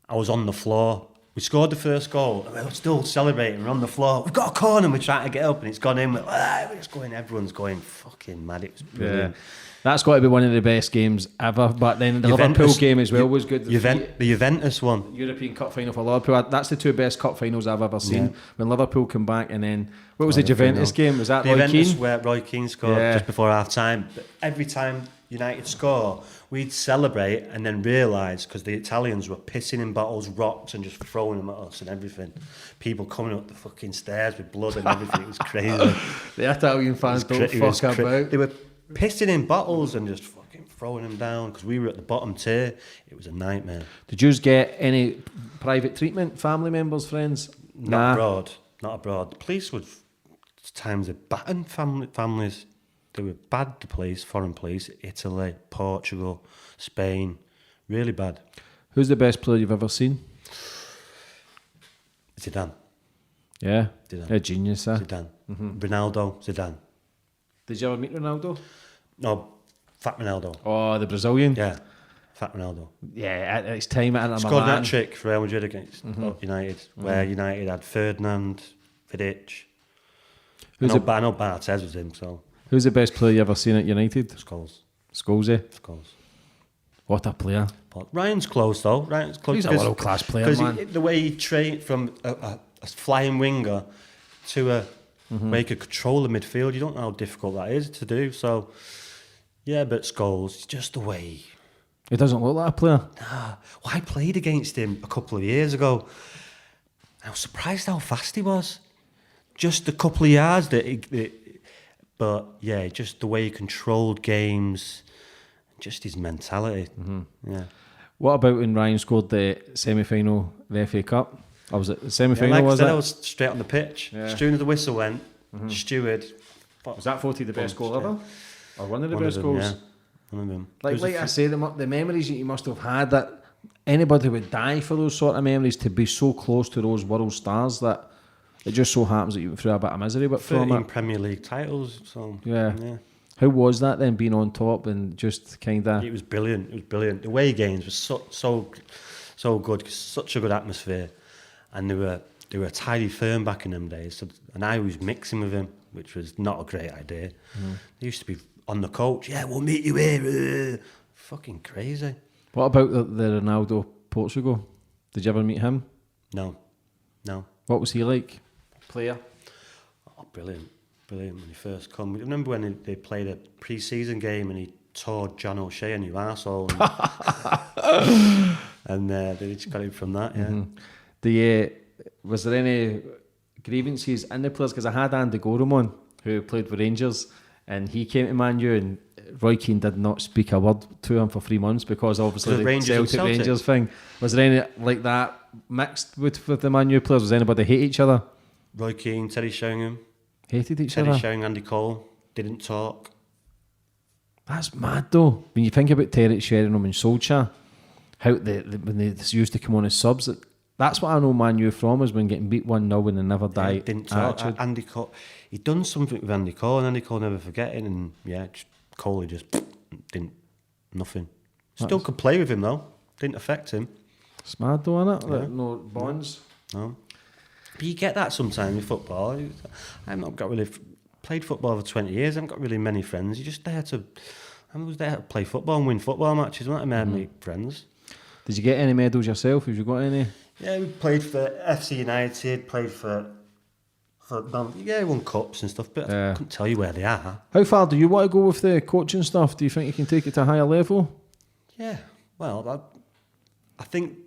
I was on the floor. We scored the first goal, and we were still celebrating. We're on the floor. We've got a corner, and we're trying to get up, and it's gone in. We're just going, everyone's going fucking mad. It was brilliant. Yeah. That's got to be one of the best games ever. But then the Liverpool game as well was good. The Juventus one. European Cup final for Liverpool. That's the two best cup finals I've ever seen. Yeah. When Liverpool come back, and then what was the Juventus game? Was that the Roy Juventus Keane? Where Roy Keane scored just before half time. But every time United score, we'd celebrate and then realise because the Italians were pissing in bottles, rocks, and just throwing them at us and everything. People coming up the fucking stairs with blood and everything. It was crazy. The Italian fans don't fuck about. They were pissing in bottles and just fucking throwing them down because we were at the bottom tier. It was a nightmare. Did you get any private treatment? Family members, friends? Not abroad. The police would times they battered families. They were bad, the police, foreign police, Italy, Portugal, Spain, really bad. Who's the best player you've ever seen? Zidane. Yeah? Zidane. A genius, huh? Zidane. Ronaldo, Zidane. Did you ever meet Ronaldo? No, Fat Ronaldo. Oh, the Brazilian? Yeah, Fat Ronaldo. Yeah, at his time at Scored that trick for Real Madrid against United, where United had Ferdinand, Vidic. I know Barthez was him, so... Who's the best player you ever seen at United? Scholes. Scholesy? Scholes. What a player. Ryan's close though. Ryan's close. He's a world-class player, man. Because the way he trained from a flying winger to a where he could control the midfield, you don't know how difficult that is to do. So, yeah, but Scholes, just the way... He doesn't look like a player. Well, I played against him a couple of years ago. I was surprised how fast he was. Just a couple of yards but yeah, just the way he controlled games, just his mentality. Yeah. What about when Ryan scored the semi-final, the FA Cup? Or was it the semi-final? Like was I said, it? I was straight on the pitch. Yeah. As soon as the whistle went, steward. Was that voted the best goal ever? Or one of the One best of them, goals? yeah. One of them. Like I say, the memories that you must have had, that anybody would die for those sort of memories, to be so close to those world stars, that it just so happens that you went through a bit of misery. But 13 Premier League titles. So yeah. How was that then, being on top and just kind of... It was brilliant. It was brilliant. The away games were so good, such a good atmosphere, and they were a tidy firm back in them days. So, and I was mixing with him, which was not a great idea. They used to be on the coach. Yeah, we'll meet you here. Fucking crazy. What about the Ronaldo Portugal? Did you ever meet him? No. What was he like? Player? Oh, brilliant when he first come. Remember when they played a pre-season game and he tore John O'Shea a new arsehole and they just got him from that, yeah. Was there any grievances in the players? Because I had Andy Gorham on, who played for Rangers, and he came to Man U, and Roy Keane did not speak a word to him for 3 months because obviously the Celtic Rangers thing. Was there any like that mixed with the Man U players? Was anybody hate each other? Roy Keane, Teddy Sheringham. Hated each Teddy other? Sheringham, Andy Cole, didn't talk. That's mad though. When you think about Terry Sheringham and Solskjaer, how when they used to come on as subs, That's what I know Man U from, is when getting beat 1-0 and they never die. Didn't talk. attitude. Andy Cole, he'd done something with Andy Cole, and Andy Cole never forgetting. And Coley just didn't, nothing. Still could play with him though. Didn't affect him. It's mad though, isn't it? Yeah. Like, no bonds. No. But you get that sometimes in football. I've not got really played football for 20 years. I haven't got really many friends. You're just there to. I was there to play football and win football matches. Weren't I? Make friends. Did you get any medals yourself? Have you got any? Yeah, we played for FC United. Played for won cups and stuff. But I couldn't tell you where they are. How far do you want to go with the coaching stuff? Do you think you can take it to a higher level? Yeah. Well, I think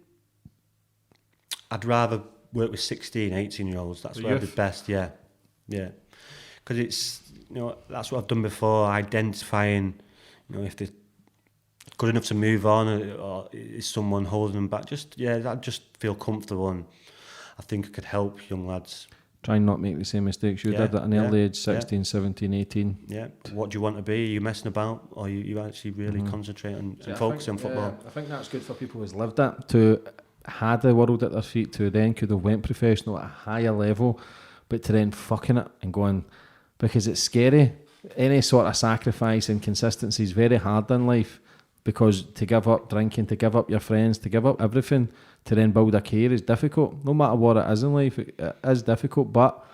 I'd rather work with 16, 18-year-olds. That's where I'd be best. Yeah. Because it's, that's what I've done before. Identifying, if they're good enough to move on, or is someone holding them back. I just feel comfortable, and I think I could help young lads. Try and not make the same mistakes you did at an early age, 16, 17, 18. Yeah. What do you want to be? Are you messing about, or you actually really concentrate and focus on football? I think that's good for people who's lived it, to had the world at their feet, to then could have went professional at a higher level, but to then fucking it and going, because it's scary. Any sort of sacrifice and consistency is very hard in life, because to give up drinking, to give up your friends, to give up everything, to then build a career is difficult. No matter what it is in life, it is difficult. But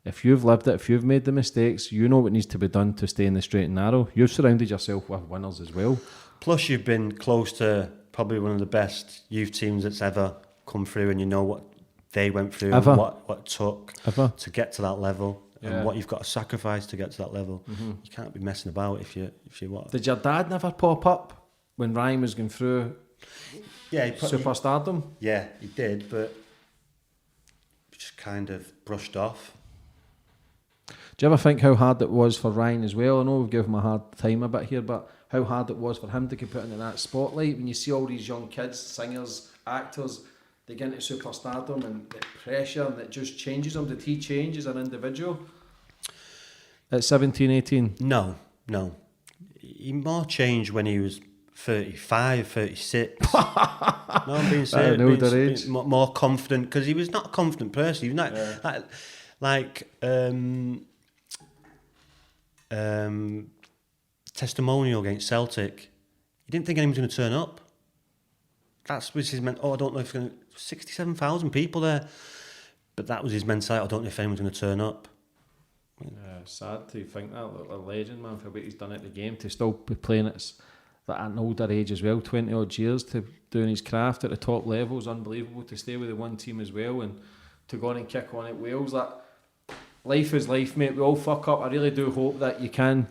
if you've lived it, if you've made the mistakes, you know what needs to be done to stay in the straight and narrow. You've surrounded yourself with winners as well. Plus, you've been close to probably one of the best youth teams that's ever come through, and you know what they went through, and what it took to get to that level, and what you've got to sacrifice to get to that level. You can't be messing about if you what. Did your dad never pop up when Ryan was going through superstardom? Yeah, he did, but just kind of brushed off. Do you ever think how hard it was for Ryan as well? I know we've given him a hard time a bit here, but how hard it was for him to get put into that spotlight when you see all these young kids, singers, actors, they get into superstardom, and the pressure, and it just changes them. Did he change as an individual at 17, 18? No. He more changed when he was 35, 36. No, I'm being serious. More confident, because he was not a confident person. He was not testimonial against Celtic. He didn't think anyone was going to turn up. That's was his I don't know if 67,000 people there, but that was his mentality. I don't know if anyone's going to turn up. Sad to think that, a legend, man, for what he's done at the game, to still be playing at an older age as well, 20 odd years, to doing his craft at the top level is unbelievable. To stay with the one team as well, and to go on and kick on at Wales. That life is life, mate. We all fuck up. I really do hope that you can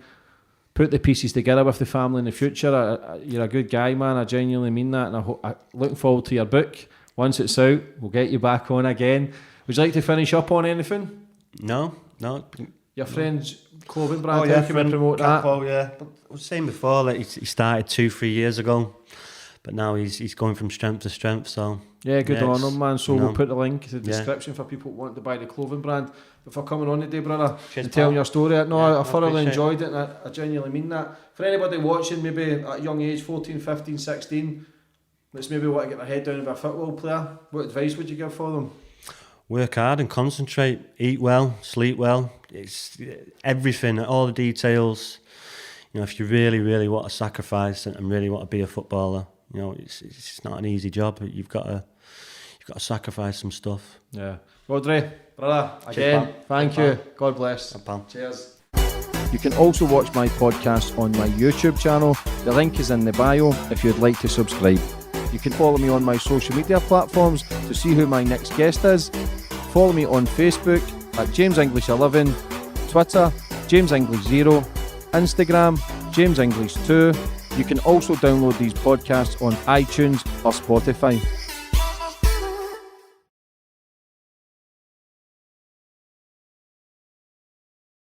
put the pieces together with the family in the future. You're a good guy, man. I genuinely mean that, and I'm looking forward to your book. Once it's out, we'll get you back on again. Would you like to finish up on anything? No. Your friend's clothing brand, how can we promote that? Yeah. But I was saying before that he started 2-3 years ago, but now he's going from strength to strength. So yeah, good on him, man. So we'll put the link in the description for people who want to buy the clothing brand. But for coming on today, brother, and telling your story, I thoroughly enjoyed it, and I genuinely mean that. For anybody watching, maybe at a young age, 14, 15, 16, that's maybe want to get their head down with a football player, what advice would you give for them? Work hard and concentrate. Eat well, sleep well. It's everything, all the details. If you really, really want to sacrifice and really want to be a footballer, it's not an easy job. You've got to sacrifice some stuff. Yeah. Rodri, brother, again, thank you. God bless. Cheers. You can also watch my podcast on my YouTube channel. The link is in the bio if you'd like to subscribe. You can follow me on my social media platforms to see who my next guest is. Follow me on Facebook at JamesEnglish11, Twitter, JamesEnglish0, Instagram, JamesEnglish2. You can also download these podcasts on iTunes or Spotify.